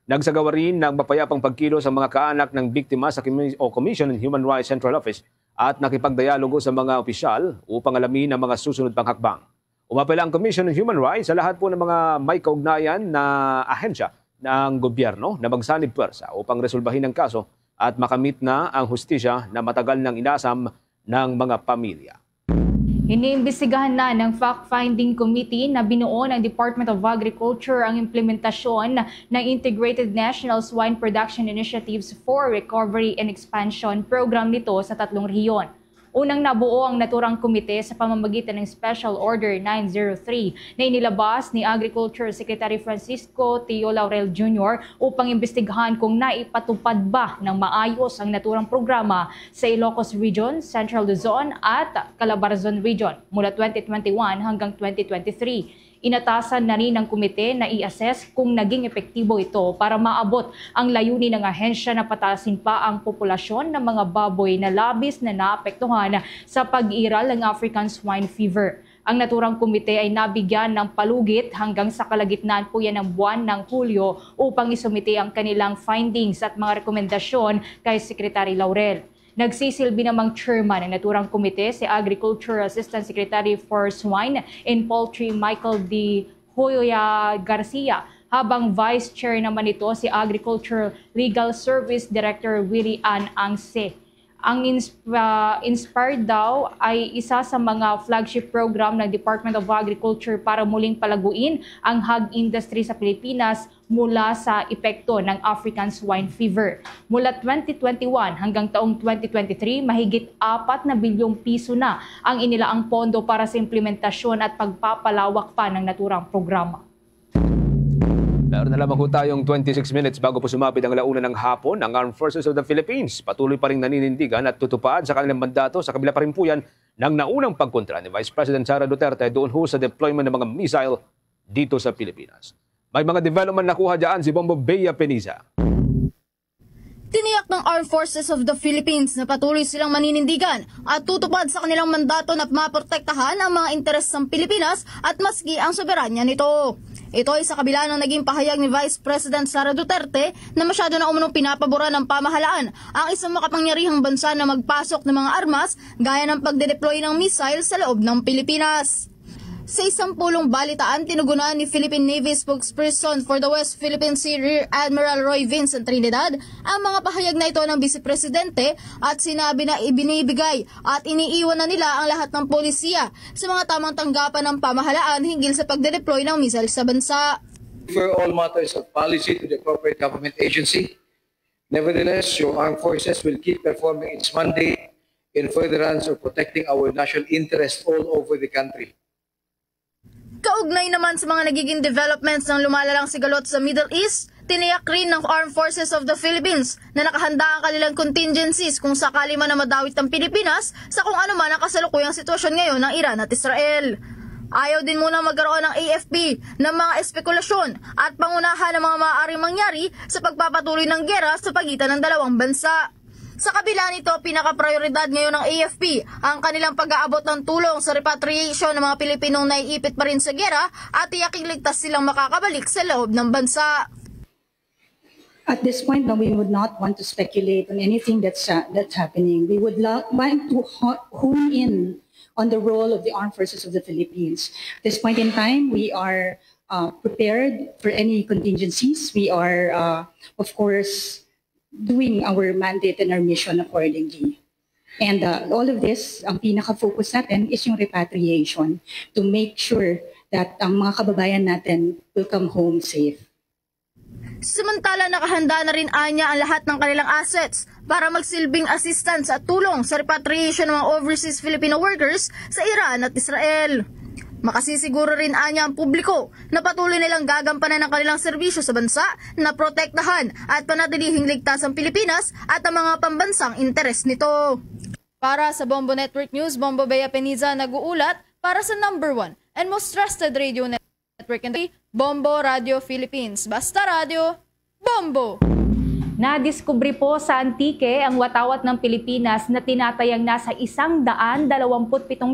Nagsagawa rin ng mapayapang pagkilos sa mga kaanak ng biktima sa Commission on Human Rights Central Office at nakipagdialogo sa mga opisyal upang alamin ang mga susunod pang hakbang. Umapela ang Commission on Human Rights sa lahat po ng mga may kaugnayan na ahensya ng gobyerno na magsanib puwersa upang resolbahin ang kaso at makamit na ang hustisya na matagal nang inasam ng mga pamilya. Iniimbestigahan na ng Fact-Finding Committee na binuo ng Department of Agriculture ang implementasyon ng Integrated National Swine Production Initiatives for Recovery and Expansion program nito sa 3 rehiyon. Unang nabuo ang naturang komite sa pamamagitan ng Special Order 903 na inilabas ni Agriculture Secretary Francisco Tio Laurel Jr. upang imbestigahan kung naipatupad ba ng maayos ang naturang programa sa Ilocos Region, Central Luzon at Calabarzon Region mula 2021 hanggang 2023. Inatasan na rin ng komite na i-assess kung naging epektibo ito para maabot ang layunin ng ahensya na pataasin pa ang populasyon ng mga baboy na labis na naapektuhan sa pag-iral ng African Swine Fever. Ang naturang komite ay nabigyan ng palugit hanggang sa kalagitnaan po yan ng buwan ng Hulyo upang isumite ang kanilang findings at mga rekomendasyon kay Secretary Laurel. Nagsisilbi namang chairman ng naturang komite si Agriculture Assistant Secretary for Swine and Poultry Michael D. Hoya Garcia, habang vice chair naman ito si Agriculture Legal Service Director Willie Ann Angse. Ang Inspired daw ay isa sa mga flagship program ng Department of Agriculture para muling palaguin ang hog industry sa Pilipinas mula sa epekto ng African Swine Fever. Mula 2021 hanggang taong 2023, mahigit 4 na bilyong piso na ang inilaang pondo para sa implementasyon at pagpapalawak pa ng naturang programa. Meron na lamang po tayong 26 minutes bago po sumapit ang 1:00 ng hapon. Ang Armed Forces of the Philippines patuloy pa rin naninindigan at tutupad sa kanilang mandato sa kabila pa rin po yan ng naunang pagkontra ni Vice President Sara Duterte doon ho sa deployment ng mga missile dito sa Pilipinas. May mga development nakuha dyan si Bombo Bea Peniza. Tiniyak ng Armed Forces of the Philippines na patuloy silang maninindigan at tutupad sa kanilang mandato na maprotektahan ang mga interes ng Pilipinas at maski ang soberanya nito. Ito ay sa kabila ng naging pahayag ni Vice President Sara Duterte na masyado na umunong pinapabura ng pamahalaan ang isang makapangyarihang bansa na magpasok ng mga armas gaya ng pagde-deploy ng missile sa loob ng Pilipinas. Sa isang pulong balitaan, tinugunan ni Philippine Navy spokesperson for the West Philippine Sea Rear Admiral Roy Vincent Trinidad ang mga pahayag na ito ng Vice Presidente at sinabi na ibinibigay at iniiwan na nila ang lahat ng polisiya sa mga tamang tanggapan ng pamahalaan hinggil sa pagde-deploy ng missile sa bansa. Refer all matters of policy to the appropriate government agency. Nevertheless, your armed forces will keep performing its mandate in furtherance of protecting our national interest all over the country. Kaugnay naman sa mga nagiging developments ng lumalalang sigalot sa Middle East, tiniyak rin ng Armed Forces of the Philippines na nakahanda ang kanilang contingencies kung sakali man na madawit ang Pilipinas sa kung ano man ang kasalukuyang sitwasyon ngayon ng Iran at Israel. Ayaw din muna magkaroon ng AFP ng mga espekulasyon at pangunahan ng mga maaaring mangyari sa pagpapatuloy ng gera sa pagitan ng dalawang bansa. Sa kabila nito, pinaka-prioridad ngayon ng AFP ang kanilang pag-aabot ng tulong sa repatriation ng mga Pilipinong naiipit pa rin sa gera at tiyaking ligtas silang makakabalik sa loob ng bansa. At this point, no, we would not want to speculate on anything that's happening. We would want to hone in on the role of the Armed Forces of the Philippines. At this point in time, we are prepared for any contingencies. We are, of course, doing our mandate and our mission accordingly. And all of this, ang pinaka-focus natin is yung repatriation to make sure that ang mga kababayan natin will come home safe. Samantala, nakahanda na rin anya ang lahat ng kanilang assets para magsilbing assistance at tulong sa repatriation ng mga overseas Filipino workers sa Iran at Israel. Makasisiguro rin anya ang publiko na patuloy nilang gagampanan ng kanilang serbisyo sa bansa na protektahan at panatilihing ligtas ang Pilipinas at ang mga pambansang interes nito. Para sa Bombo Network News, Bombo Bea Peniza nag-uulat para sa #1 and most trusted radio network in the Bombo Radio Philippines. Basta Radio, Bombo! Nadiskubre po sa Antique ang watawat ng Pilipinas na tinatayang nasa 127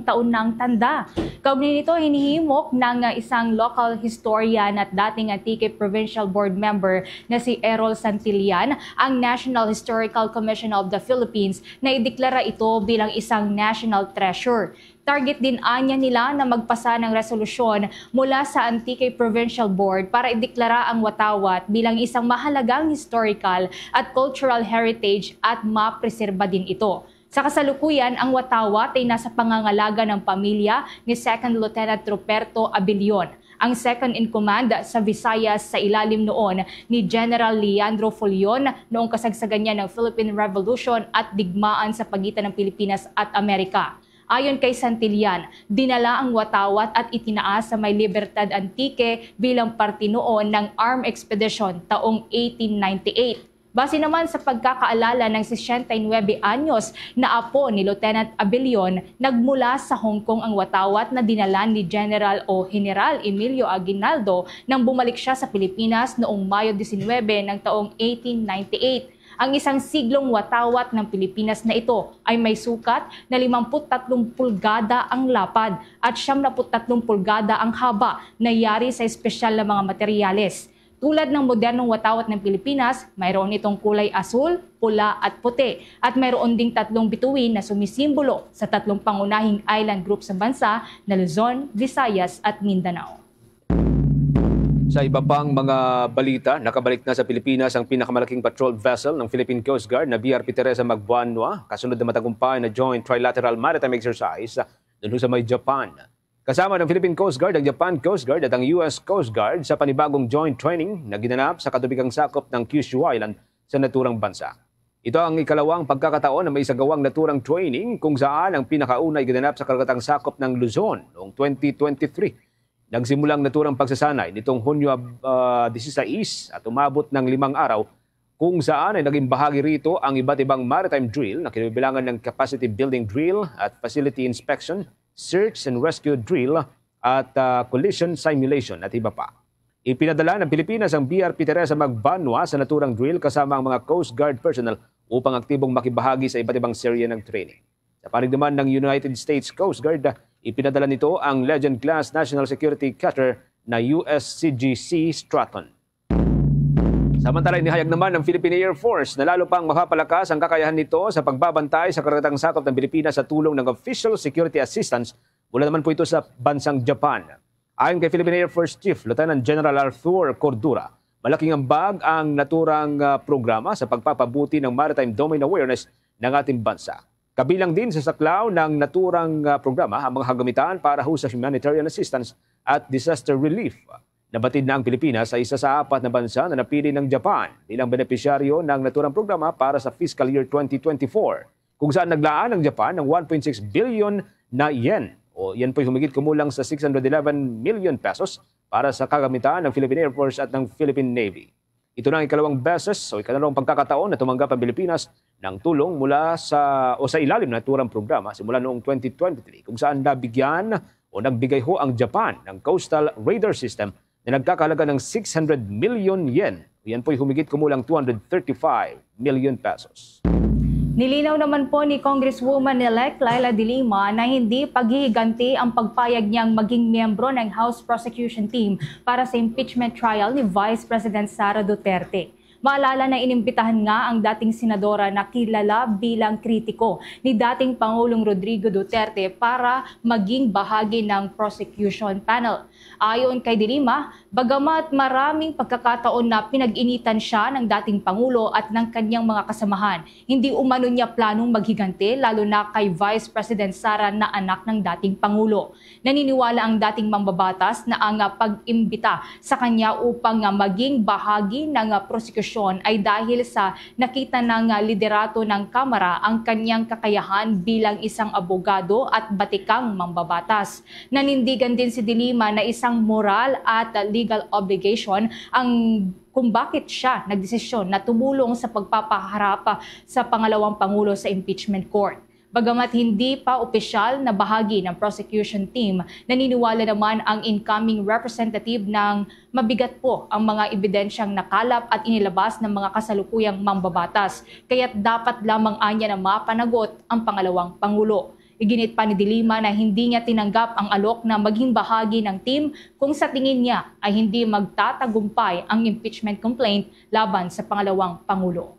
taon na ang tanda. Kaugnay nito, hinihimok ng isang local historian at dating Antique Provincial Board member na si Errol Santillan ang National Historical Commission of the Philippines na ideklara ito bilang isang national treasure. Target din anya nila na magpasa ng resolusyon mula sa Antique Provincial Board para ideklara ang watawat bilang isang mahalagang historical at cultural heritage at mapreserba din ito. Sa kasalukuyan, ang watawat ay nasa pangangalaga ng pamilya ni 2nd Lieutenant Ruperto Abilion, ang second in command sa Visayas sa ilalim noon ni General Leandro Fulion noong kasagsagan niya ng Philippine Revolution at digmaan sa pagitan ng Pilipinas at Amerika. Ayon kay Santillan, dinala ang watawat at itinaas sa May Libertad Antique bilang parte noon ng armed expedition taong 1898. Base naman sa pagkakaalala ng 69 anyos na apo ni Lieutenant Abilion, nagmula sa Hong Kong ang watawat na dinala ni General o General Emilio Aguinaldo nang bumalik siya sa Pilipinas noong Mayo 19 ng taong 1898. Ang isang siglong watawat ng Pilipinas na ito ay may sukat na 53 pulgada ang lapad at 73 pulgada ang haba na yari sa espesyal na mga materyales. Tulad ng modernong watawat ng Pilipinas, mayroon itong kulay asul, pula at puti at mayroon ding 3 bituin na sumisimbolo sa 3 pangunahing island group sa bansa na Luzon, Visayas at Mindanao. Sa iba pang mga balita, nakabalik na sa Pilipinas ang pinakamalaking patrol vessel ng Philippine Coast Guard na BRP Teresa Magbanwa, kasunod na matagumpay na Joint Trilateral Maritime Exercise doon sa may Japan. Kasama ng Philippine Coast Guard, ang Japan Coast Guard at ang US Coast Guard sa panibagong joint training na ginanap sa katubikang sakop ng Kyushu Island sa naturang bansa. Ito ang ikalawang pagkakataon na may isagawang naturang training kung saan ang pinakauna ay ginanap sa karagatang sakop ng Luzon noong 2023. Nagsimulang naturang pagsasanay nitong Hunyo 16 at umabot ng 5 araw kung saan ay naging bahagi rito ang iba't ibang maritime drill na kinabibilangan ng capacity building drill at facility inspection, search and rescue drill at collision simulation at iba pa. Ipinadala ng Pilipinas ang BRP Teresa Magbanwa sa naturang drill kasama ang mga Coast Guard personnel upang aktibong makibahagi sa iba't ibang serye ng training. Sa panig naman ng United States Coast Guard, ipinadala nito ang Legend Class National Security Cutter na USCGC Stratton. Samantala, inihayag naman ng Philippine Air Force na lalo pang mapapalakas ang kakayahan nito sa pagbabantay sa karagatang sakop ng Pilipinas sa tulong ng Official Security Assistance Mula naman po ito sa bansang Japan. Ayon kay Philippine Air Force Chief Lieutenant General Arthur Cordura, malaking ambag ang naturang programa sa pagpapabuti ng maritime domain awareness ng ating bansa. Kabilang din sa saklaw ng naturang programa ang mga kagamitan para sa humanitarian assistance at disaster relief. Nabatid na ang Pilipinas sa isa sa 4 na bansa na napili ng Japan bilang benepisyaryo ng naturang programa para sa fiscal year 2024, kung saan naglaan ng Japan ng 1.6 billion na yen o yan po'y humigit kumulang sa 611 million pesos para sa kagamitan ng Philippine Air Force at ng Philippine Navy. Ito na ang ikalawang beses o ikalawang pagkakataon na tumanggap ang Pilipinas ng tulong mula sa ilalim ng naturang programa simula noong 2023, kung saan nabigyan o nagbigay ho ang Japan ng Coastal Radar System na nagkakahalaga ng 600 million yen. Yan po'y humigit kumulang 235 million pesos. Nilinaw naman po ni Congresswoman-elect Laila De Lima na hindi paghihiganti ang pagpayag niyang maging miyembro ng House Prosecution Team para sa impeachment trial ni Vice President Sara Duterte. Maalala na inimbitahan nga ang dating senadora na kilala bilang kritiko ni dating Pangulong Rodrigo Duterte para maging bahagi ng prosecution panel. Ayon kay De Lima, bagamat maraming pagkakataon na pinag-initan siya ng dating Pangulo at ng kanyang mga kasamahan, hindi umano niya planong maghiganti lalo na kay Vice President Sara na anak ng dating Pangulo. Naniniwala ang dating mambabatas na ang pag-imbita sa kanya upang maging bahagi ng prosecution ay dahil sa nakita ng liderato ng Kamara ang kanyang kakayahan bilang isang abogado at batikang mambabatas. Nanindigan din si De Lima na isang moral at legal obligation ang kung bakit siya nagdesisyon na tumulong sa pagpapaharap sa pangalawang Pangulo sa impeachment court. Bagamat hindi pa opisyal na bahagi ng prosecution team, naniniwala naman ang incoming representative ng mabigat po ang mga ebidensyang nakalap at inilabas ng mga kasalukuyang mambabatas, kaya't dapat lamang anya na mapanagot ang pangalawang Pangulo. Iginit pa ni De Lima na hindi niya tinanggap ang alok na maging bahagi ng team kung sa tingin niya ay hindi magtatagumpay ang impeachment complaint laban sa pangalawang Pangulo.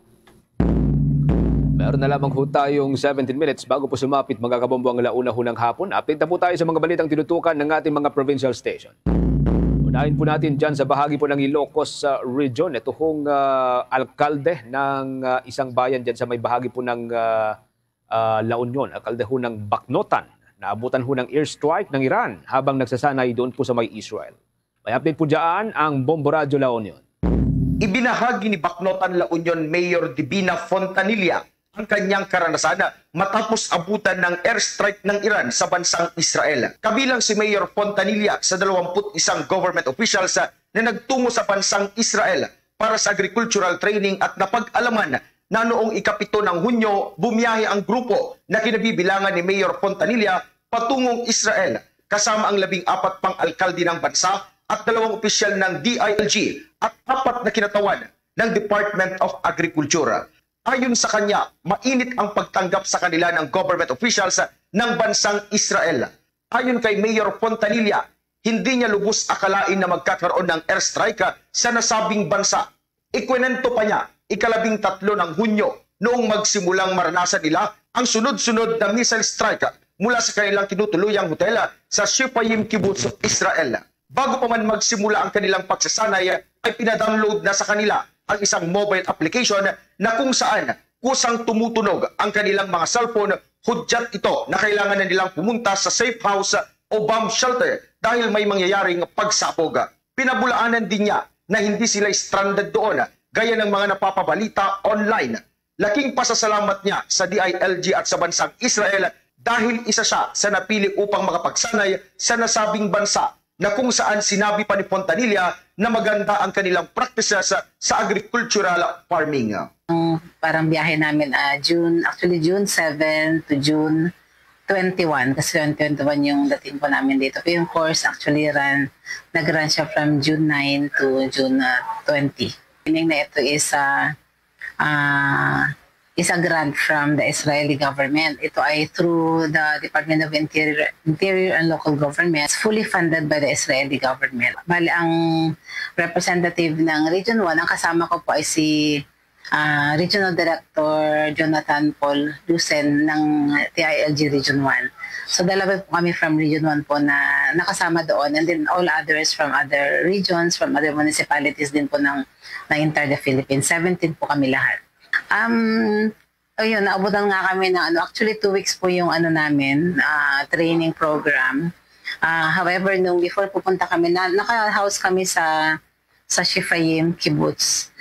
Meron na lamang ho tayong 17 minutes bago po sumapit mga kabombo ang launa ho ng hapon. Update na po tayo sa mga balitang tinutukan ng ating mga provincial station. Unahin po natin dyan sa bahagi po ng Ilocos Region. Ito hong alkalde ng isang bayan dyan sa may bahagi po ng La Union. Alkalde ho ng Baknotan. Naabutan ho ng airstrike ng Iran habang nagsasanay doon po sa may Israel. May update po dyan ang Bombo Radio La Union. Ibinahagi ni Baknotan La Union Mayor Divina Fontanilla ang kanyang karanasan matapos abutan ng airstrike ng Iran sa bansang Israel. Kabilang si Mayor Fontanilla sa 21 government officials na nagtungo sa bansang Israel para sa agricultural training at napag-alaman na noong ika-7 ng Hunyo, bumiyahe ang grupo na kinabibilangan ni Mayor Fontanilla patungong Israel kasama ang 14 pang alkalde ng bansa at 2 opisyal ng DILG at 4 na kinatawan ng Department of Agriculture. Ayon sa kanya, mainit ang pagtanggap sa kanila ng government officials ng bansang Israel. Ayon kay Mayor Fontanilla, hindi niya lubos akalain na magkakaroon ng airstrike sa nasabing bansa. Ikwento pa niya, ika-13 ng Hunyo, noong magsimulang maranasan nila ang sunod-sunod na missile strike mula sa kanilang tinutuluyang hotel sa Shefayim Kibbutz, Israel. Bago pa man magsimula ang kanilang pagsasanay, ay pinadownload na sa kanila ang isang mobile application na kung saan kusang tumutunog ang kanilang mga cellphone, hudyat ito na kailangan na nilang pumunta sa safe house o bomb shelter dahil may mangyayaring pagsapog. Pinabulaanan din niya na hindi sila stranded doon gaya ng mga napapabalita online. Laking pasasalamat niya sa DILG at sa bansang Israel dahil isa siya sa napili upang makapagsanay sa nasabing bansa na kung saan sinabi pa ni Fontanilla na maganda ang kanilang practices sa agricultural farming. Parang biyahe namin June 7 to June 21 kasi 21 yung dating po namin dito. Yung course actually nag-run siya from June 9 to June 20. Meaning na ito is a grant from the Israeli government. Ito ay through the Department of Interior and Local Government, fully funded by the Israeli government. Bali, ang representative ng Region 1, ang kasama ko po ay si Regional Director Jonathan Paul Lucen ng TILG Region 1. So dalawa po kami from Region 1 po na nakasama doon, and then all others from other regions, from other municipalities din po ng entire the Philippines. 17 po kami lahat. Ayun, naabutan nga kami na actually 2 weeks po yung namin, training program. However, nung before pupunta kami, naka-house kami sa Shifayim Kibbutz.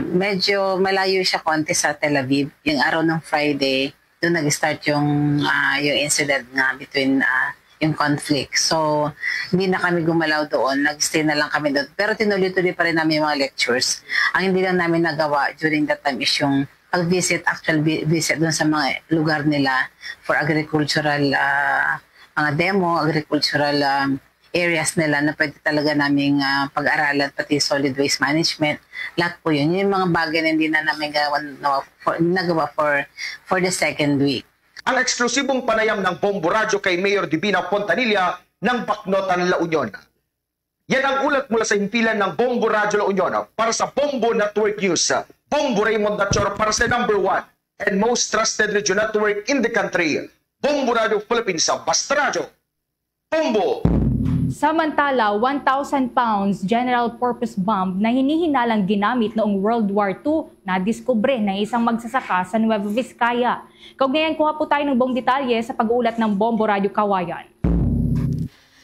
Medyo malayo siya konti sa Tel Aviv. Yung araw ng Friday, doon nag-start yung incident nga between yung conflict. So, hindi na kami gumalaw doon. Nag-stay na lang kami doon. Pero tinuloy-tuloy pa rin namin yung mga lectures. Ang hindi lang namin nagawa during that time is yung pag-visit, actual visit doon sa mga lugar nila for agricultural mga demo, agricultural areas nila na pwede talaga naming pag-aralan, pati solid waste management. Lahat po yun. Yung mga bagay na hindi na namin nagawa for the second week. Ang eksklusibong panayam ng Bombo Radyo kay Mayor Divina Fontanilla ng Bacnotan, La Union. Yan ang ulat mula sa himpilan ng Bombo Radyo La Union para sa Bombo Network News. Bombo Raymond Nachor para sa number 1 and most trusted radio network in the country. Bombo Radio Philippines sa Basta Radyo. Bombo! Samantala, 1,000 pounds general purpose bomb na hinihinalang ginamit noong World War II na diskubre ng isang magsasaka sa Nueva Vizcaya. Kaugnayan, kuha po tayo ng buong detalye sa pag-uulat ng Bombo Radio Kawayan.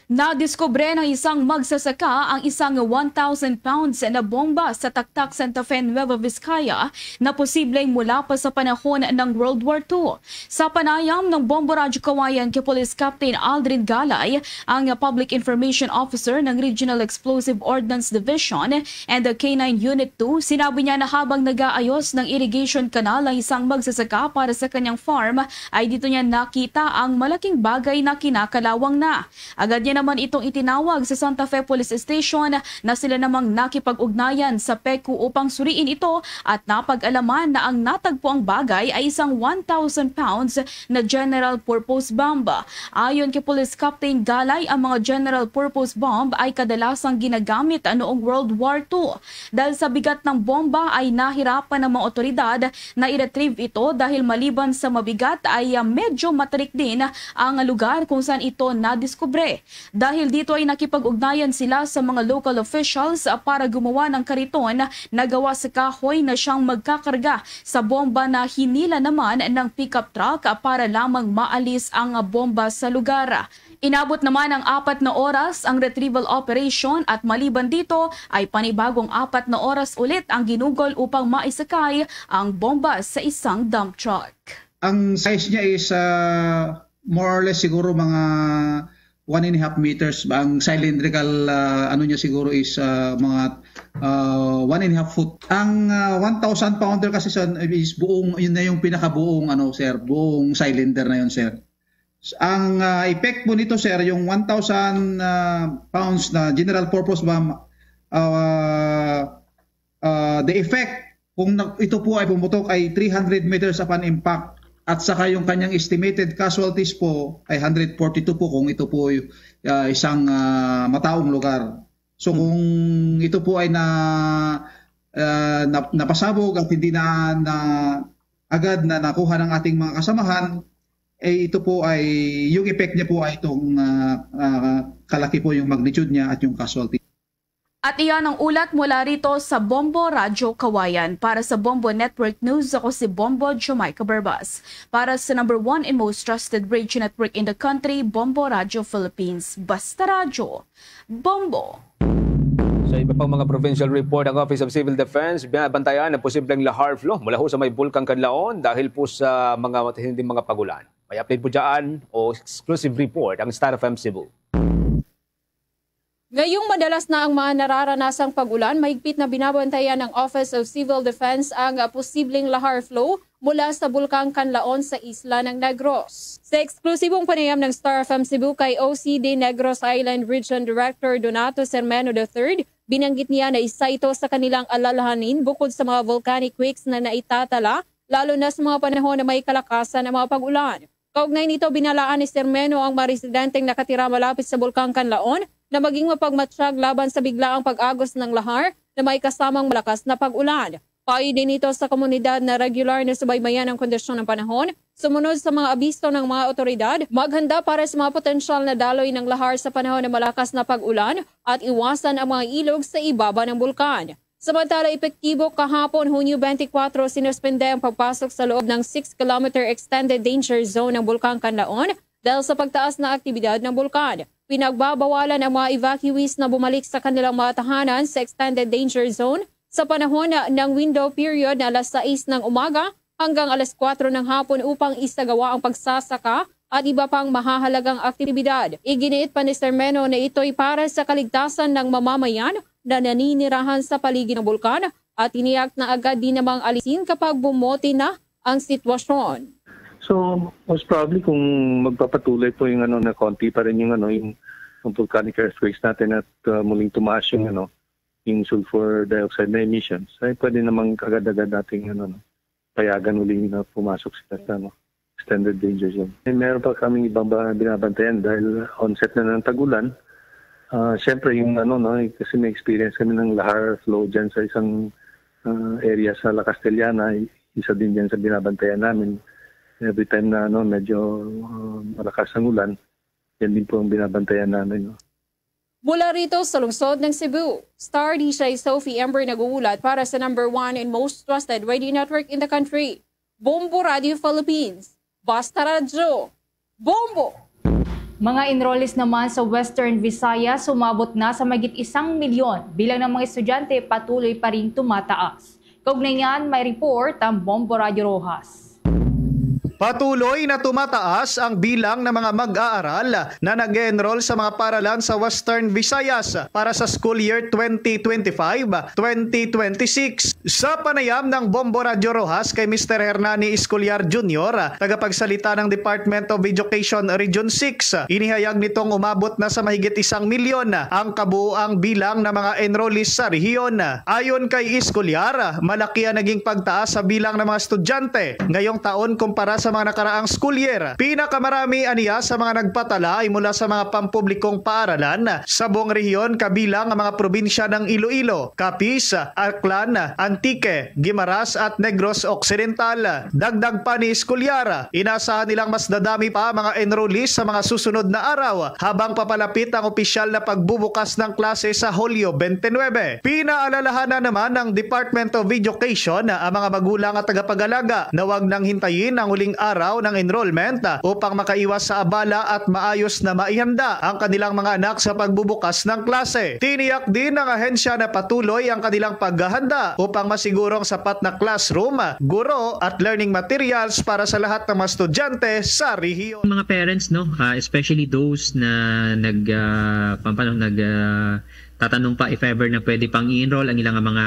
Nadiskubre ng isang magsasaka ang isang 1,000 pounds na bomba sa Tactac, Santa Fe, Nueva Vizcaya na posibleng mula pa sa panahon ng World War II. Sa panayam ng Bombo Radyo Kawayan kay Police Captain Aldrin Galay, ang Public Information Officer ng Regional Explosive Ordnance Division and the K9 Unit 2, sinabi niya na habang nag-aayos ng irrigation canal ang isang magsasaka para sa kanyang farm, ay dito niya nakita ang malaking bagay na kinakalawang na. Agad niya naman itong itinawag sa Santa Fe Police Station na sila namang nakipag-ugnayan sa PECU upang suriin ito at napag-alaman na ang natagpuang bagay ay isang 1,000 pounds na general purpose bomb. Ayon kay Police Captain Galay, ang mga general purpose bomb ay kadalasang ginagamit noong World War II. Dahil sa bigat ng bomba ay nahirapan ng mga otoridad na i-retrieve ito dahil maliban sa mabigat ay medyo matarik din ang lugar kung saan ito nadiskubre. Dahil dito ay nakipag-ugnayan sila sa mga local officials para gumawa ng kariton na gawa sa kahoy na siyang magkakarga sa bomba na hinila naman ng pickup truck para lamang maalis ang bomba sa lugar. Inabot naman ng 4 na oras ang retrieval operation at maliban dito ay panibagong 4 na oras ulit ang ginugol upang maisakay ang bomba sa isang dump truck. Ang size niya is more or less siguro mga 1.5 meters. Ang cylindrical niya siguro is mga 1.5 foot. Ang 1,000 pounder kasi is buong, yun na yung pinakabuong sir, buong cylinder na yun, sir. Ang effect po nito, sir, yung 1,000 pounds na general purpose bomb, the effect kung ito po ay pumutok ay 300 meters upon impact. At saka yung kanyang estimated casualties po ay 142 po kung ito po isang mataong lugar. So kung ito po ay napasabog at hindi na agad na nakuha ng ating mga kasamahan, ito po ay yung effect niya po ay itong kalaki po yung magnitude niya at yung casualty. At iyan ang ulat mula rito sa Bombo Radyo Kawayan. Para sa Bombo Network News, ako si Bombo Jamaica Barbas. Para sa number 1 and most trusted radio network in the country, Bombo Radyo Philippines. Basta Radyo. Bombo! Sa iba pang mga provincial report, ang Office of Civil Defense binabantayan ang posibleng lahar flow mula sa may Bulkang Canlaon dahil po sa mga matinding mga pagulan. May update po dyan o exclusive report ang Star FM Cebu. Ngayong madalas na ang mga nararanasang pagulan, mahigpit na binabantayan ng Office of Civil Defense ang posibleng lahar flow mula sa Bulkang Canlaon sa isla ng Negros. Sa eksklusibong panayam ng Star FM Cebu kay OCD Negros Island Region Director Donato Sermeno III, binanggit niya na isa ito sa kanilang alalahanin bukod sa mga volcanic quakes na naitatala, lalo na sa mga panahon na may kalakasan ng mga pagulan. Kaugnay nito, binalaan ni Sermeno ang mga residenteng nakatira malapit sa Bulkang Canlaon na maging mapagmatsyag laban sa biglaang pag-agos ng lahar na may kasamang malakas na pag-ulan. Payo din ito sa komunidad na regular na subaybayan ang kondisyon ng panahon, sumunod sa mga abiso ng mga otoridad, maghanda para sa mga potensyal na daloy ng lahar sa panahon ng malakas na pag-ulan at iwasan ang mga ilog sa ibaba ng bulkan. Samantala, epektibo kahapon, Hunyo 24, sinuspende ang pagpasok sa loob ng 6-kilometer extended danger zone ng Bulkang Kanlaon dahil sa pagtaas na aktibidad ng bulkan. Pinagbabawalan ang mga evacuees na bumalik sa kanilang mga tahanan sa extended danger zone sa panahon ng window period na alas 6 ng umaga hanggang alas 4 ng hapon upang isagawa ang pagsasaka at iba pang mahahalagang aktibidad. Iginiit pa ni Sermeno na ito'y para sa kaligtasan ng mamamayan na naninirahan sa paligid ng bulkan at tiniyak na agad din namang alisin kapag bumote na ang sitwasyon. So, most probably kung magpapatuloy po yung na konti pa rin yung yung volcanic earthquakes natin at muling tumaas yung yung sulfur dioxide na emissions, ay pwede namang kagad-agad nating payagan uling na pumasok sila sa extended danger zone. Meron pa kaming ibang binabantayan dahil onset na ng tagulan. Siyempre yung kasi may experience kami ng lahar flow dyan sa isang area sa La Castellana, isa din dyan sa binabantayan namin. Every time na medyo malakas ang ulan, yan din po ang binabantayan namin. Mula rito sa lungsod ng Cebu, Star DJ Sophie Ember nag-uulat para sa number 1 and most trusted radio network in the country, Bombo Radio Philippines. Basta Radyo, Bombo! Mga enrollees naman sa Western Visayas sumabot na sa mahigit 1 milyon. Bilang ng mga estudyante patuloy pa rin tumataas. Kaugnay niyan, may report ang Bombo Radio Rojas. Patuloy na tumataas ang bilang ng mga mag-aaral na nag-enroll sa mga paaralan sa Western Visayas para sa school year 2025-2026. Sa panayam ng Bombo Radio Rojas kay Mr. Hernani Escolar Jr., tagapagsalita ng Department of Education Region 6, inihayag nitong umabot na sa mahigit 1 milyon ang kabuuang bilang ng mga enrollees sa rehiyon. Ayon kay Escolar, malaki ang naging pagtaas sa bilang ng mga estudyante ngayong taon kumpara sa mga nakaraang school year. Pinakamarami aniya sa mga nagpatala ay mula sa mga pampublikong paaralan sa buong rehiyon kabilang ang mga probinsya ng Iloilo, Capiz, Aklan, Antique, Guimaras at Negros Occidental. Dagdag pa ni Escolar, inasahan nilang mas dadami pa mga enrollees sa mga susunod na araw habang papalapit ang opisyal na pagbubukas ng klase sa Hulyo 29. Pinaalalahanan naman ng Department of Education ang mga magulang at tagapag-alaga na huwag nang hintayin ang huling araw ng enrollment upang makaiwas sa abala at maayos na maihanda ang kanilang mga anak sa pagbubukas ng klase. Tiniyak din ng ahensya na patuloy ang kanilang paghahanda upang masigurong sapat na classroom, guro at learning materials para sa lahat ng mga estudyante sa rehiyon. Mga parents, especially those na tatanong pa if ever na pwede pang i-enroll ang ilang mga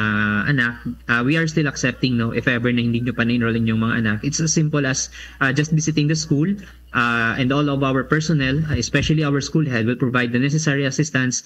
anak, we are still accepting if ever na hindi nyo pa na-enroll yung mga anak. It's as simple as just visiting the school and all of our personnel, especially our school head, will provide the necessary assistance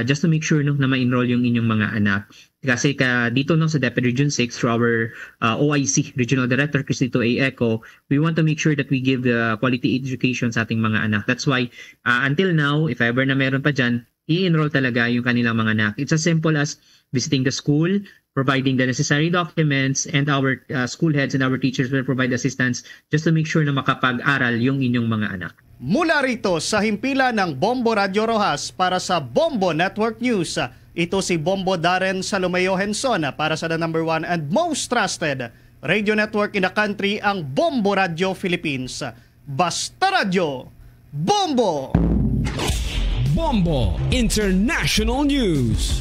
just to make sure na ma-enroll yung inyong mga anak. Kasi dito sa DepEd Region 6 through our OIC, Regional Director Cristito A. Eco, we want to make sure that we give the quality education sa ating mga anak. That's why until now, if ever na meron pa dyan, i-enroll talaga yung kanilang mga anak. It's as simple as visiting the school, providing the necessary documents, and our school heads and our teachers will provide assistance just to make sure na makapag-aral yung inyong mga anak. Mula rito sa himpilan ng Bombo Radio Rojas para sa Bombo Network News, ito si Bombo Darren Salomeo Henson para sa the number 1 and most trusted radio network in the country, ang Bombo Radio Philippines. Basta Radio, Bombo! Bombo International News.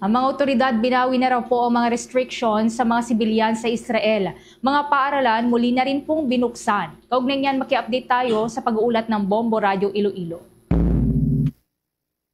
Ang mga otoridad binawi na raw po ang mga restrictions sa mga sibilyan sa Israel. Mga paaralan muli na rin pong binuksan. Kaugnay niyan, maki-update tayo sa pag-uulat ng Bombo Radio Iloilo.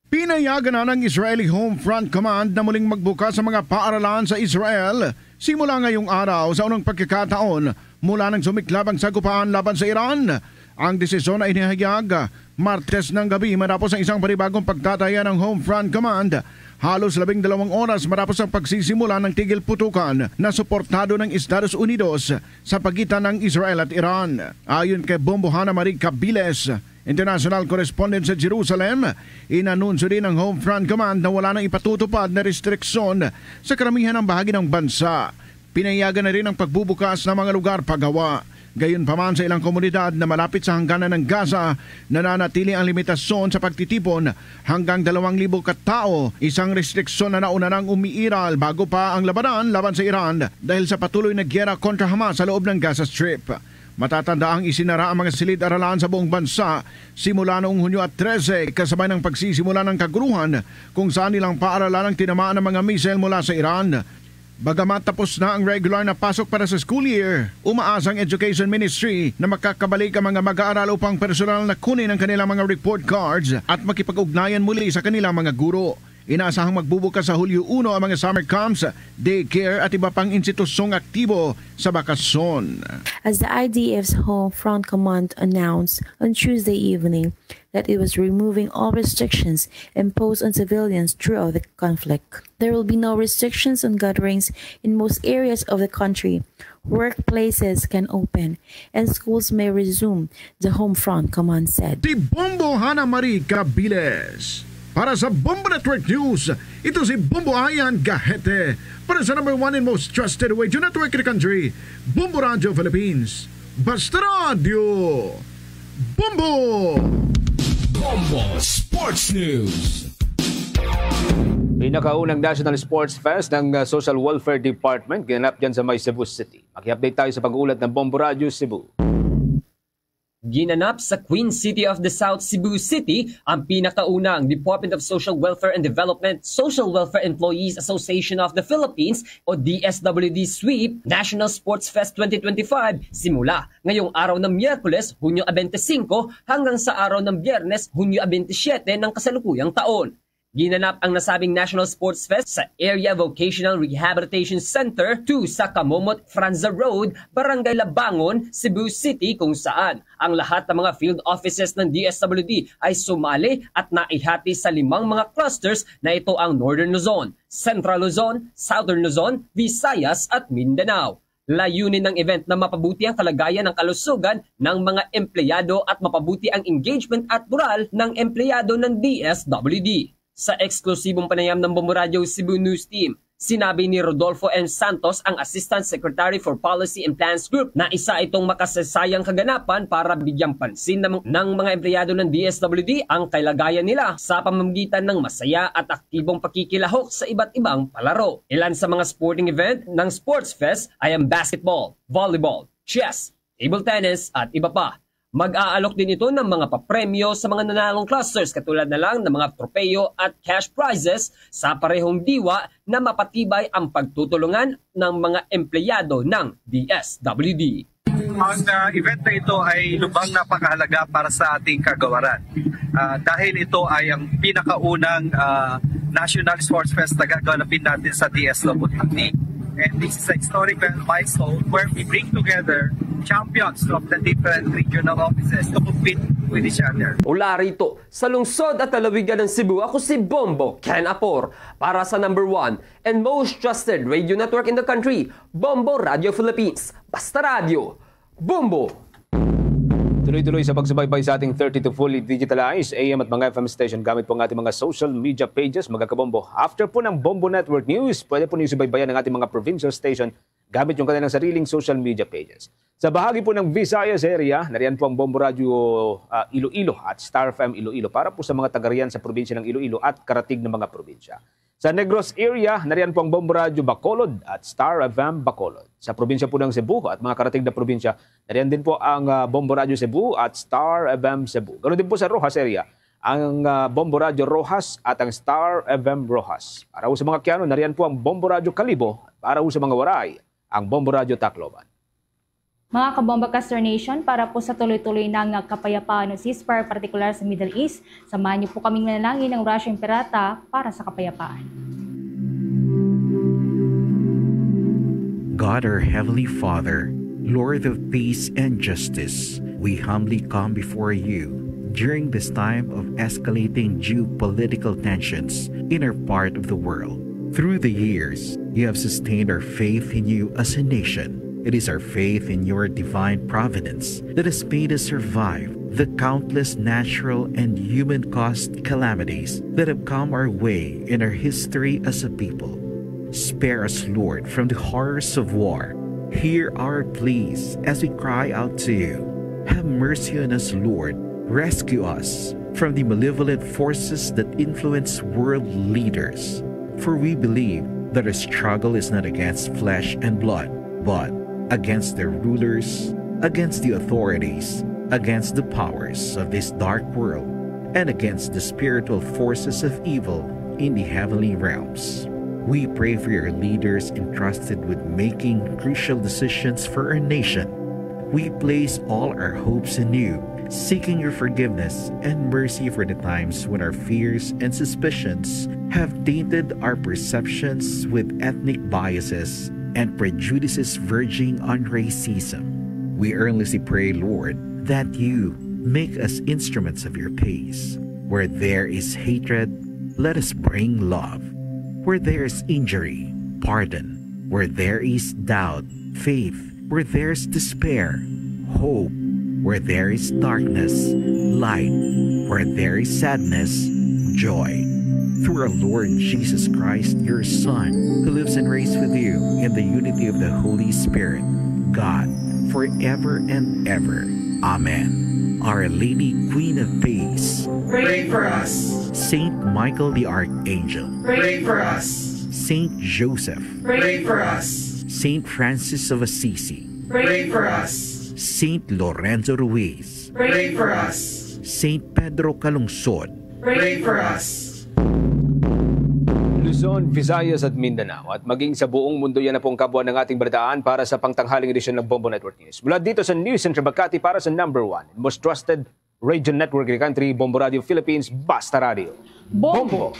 Pinayagan na ng Israeli Home Front Command na muling magbukas sa mga paaralan sa Israel simula ngayong araw sa unang pagkakataon mula nang sumiklab ang sagupaan laban sa Iran. Ang desisyon ay inihayag Martes ng gabi matapos ang isang panibagong pagtataya ng Home Front Command. Halos 12 oras matapos ang pagsisimula ng tigil putukan na suportado ng Estados Unidos sa pagitan ng Israel at Iran. Ayon kay Bombo Hana Marie Cabiles, International correspondent sa Jerusalem, inanunsyo din ng Home Front Command na wala nang ipatutupad na restriksyon sa karamihan ng bahagi ng bansa. Pinayagan na rin ang pagbubukas ng mga lugar paggawa. Gayunpaman sa ilang komunidad na malapit sa hangganan ng Gaza, nananatili ang limitasyon sa pagtitipon hanggang 2,000 katao, isang restriksyon na nauna nang umiiral bago pa ang labanan laban sa Iran dahil sa patuloy na giyera kontra Hamas sa loob ng Gaza Strip. Matatanda ang isinara ang mga silid-aralan sa buong bansa simula noong Hunyo 13 kasabay ng pagsisimula ng kaguluhan kung saan ilang paaralan ang tinamaan ng mga missile mula sa Iran. Bagamat tapos na ang regular na pasok para sa school year, umaasa ang Education Ministry na makakabalik ang mga mag-aaral upang personal na kunin ang kanilang mga report cards at makipag-ugnayan muli sa kanilang mga guro. Inaasahang magbubukas sa Hulyo 1 ang mga summer camps, daycare at iba pang institusyong aktibo sa bakasyon. As the IDF's Home Front Command announced on Tuesday evening that it was removing all restrictions imposed on civilians throughout the conflict. There will be no restrictions on gatherings in most areas of the country. Workplaces can open and schools may resume, the Home Front Command said. Si Bombo Hana Marie Cabiles. Para sa Bombo Network News, ito si Bombo Ayan Gahete. Para sa number 1 and most trusted radio network in the country, Bombo Radio Philippines. Basta Radio! Bombo! Bombo Sports News. Pinakaunang National Sports Fest ng Social Welfare Department ginanap dyan sa May Cebu City. Maki-update tayo sa pag-uulat ng Bombo Radio Cebu. Ginanap sa Queen City of the South, Cebu City, ang pinakaunang Department of Social Welfare and Development Social Welfare Employees Association of the Philippines o DSWD Sweep National Sports Fest 2025 simula ngayong araw ng Miyerkules, Hunyo 25 hanggang sa araw ng Biyernes, Hunyo 27 ng kasalukuyang taon. Ginanap ang nasabing National Sports Fest sa Area Vocational Rehabilitation Center 2 sa Kamomot Franza Road, Barangay Labangon, Cebu City kung saan ang lahat ng mga field offices ng DSWD ay sumali at naihati sa 5 mga clusters na ito ang Northern Luzon, Central Luzon, Southern Luzon, Visayas at Mindanao. Layunin ng event na mapabuti ang kalagayan ng kalusugan ng mga empleyado at mapabuti ang engagement at moral ng empleyado ng DSWD. Sa eksklusibong panayam ng Bombo Radio Cebu News Team, sinabi ni Rodolfo M. Santos, ang Assistant Secretary for Policy and Plans Group, na isa itong makasasayang kaganapan para bigyang pansin ng mga empleyado ng DSWD ang kalagayan nila sa pamamagitan ng masaya at aktibong pakikilahok sa iba't ibang palaro. Ilan sa mga sporting event ng Sports Fest ay ang basketball, volleyball, chess, table tennis at iba pa. Mag-aalok din ito ng mga papremyo sa mga nanalong clusters katulad na lang ng mga tropeyo at cash prizes sa parehong diwa na mapatibay ang pagtutulungan ng mga empleyado ng DSWD. Ang event na ito ay lubang napakahalaga para sa ating kagawaran. Dahil ito ay ang pinakaunang National Sports Fest na gaganapin natin sa DSWD. And this is a historical milestone where we bring together champions of the different regional offices to compete with each other. Mula rito, sa lungsod at lalawigan ng Cebu, ako si Bombo Ken Apor para sa number 1 and most trusted radio network in the country, Bombo Radio Philippines. Basta Radio, Bombo! Tuloy-tuloy sa pagsubaybay sa ating 32 fully digitalized AM at mga FM station gamit po ang ating mga social media pages, mga kabombo. After po ng Bombo Network News, pwede po niyo subaybayan ang ating mga provincial station gamit yung kanilang sariling social media pages. Sa bahagi po ng Visayas area, nariyan po ang Bombo Radio Iloilo at Star FM Iloilo para po sa mga taga-riyan sa probinsya ng Iloilo at karatig ng mga probinsya. Sa Negros area, nariyan po ang Bombo Radio Bacolod at Star FM Bacolod. Sa probinsya po ng Cebu at mga karatig na probinsya, nariyan din po ang Bombo Radio Cebu at Star FM Cebu. Ganoon din po sa Rojas area, ang Bombo Radio Rojas at ang Star FM Rojas. Para po sa mga Kiano, nariyan po ang Bombo Radio Calibo. Para po sa mga Waray, ang Bombo Radio Tacloban. Mga kabomba Caster Nation, para po sa tuloy-tuloy ng kapayapaan o ceasefire, partikular sa Middle East, samahan niyo po kaming manalangin ng Russia Imperata para sa kapayapaan. God, our Heavenly Father, Lord of peace and justice, we humbly come before you during this time of escalating geopolitical tensions in our part of the world. Through the years, you have sustained our faith in you as a nation. It is our faith in your divine providence that has made us survive the countless natural and human-caused calamities that have come our way in our history as a people. Spare us, Lord, from the horrors of war. Hear our pleas as we cry out to you. Have mercy on us, Lord. Rescue us from the malevolent forces that influence world leaders. For we believe that our struggle is not against flesh and blood, but against their rulers, against the authorities, against the powers of this dark world, and against the spiritual forces of evil in the heavenly realms. We pray for your leaders entrusted with making crucial decisions for our nation. We place all our hopes in you, seeking your forgiveness and mercy for the times when our fears and suspicions have tainted our perceptions with ethnic biases and prejudices verging on racism. We earnestly pray, Lord, that you make us instruments of your peace. Where there is hatred, let us bring love. Where there is injury, pardon. Where there is doubt, faith. Where there is despair, hope. Where there is darkness, light. Where there is sadness, joy. Through our Lord Jesus Christ, your Son, who lives and reigns with you in the unity of the Holy Spirit, God, forever and ever. Amen. Our Lady, Queen of Peace, pray for us. Saint Michael the Archangel, Pray for us. Saint Joseph, Pray for us. Saint Francis of Assisi, Pray for us. Saint Lorenzo Ruiz, Pray for us. Saint Pedro Calungsod, Pray for us. Luzon, Visayas at Mindanao at maging sa buong mundo yan na pong kabuuan ng ating balitaan para sa pangtanghaling edisyon ng Bombo Network News. Mula dito sa News Center Makati para sa number 1 most trusted radio network in the country, Bombo Radio Philippines, Basta Radio. Bombo!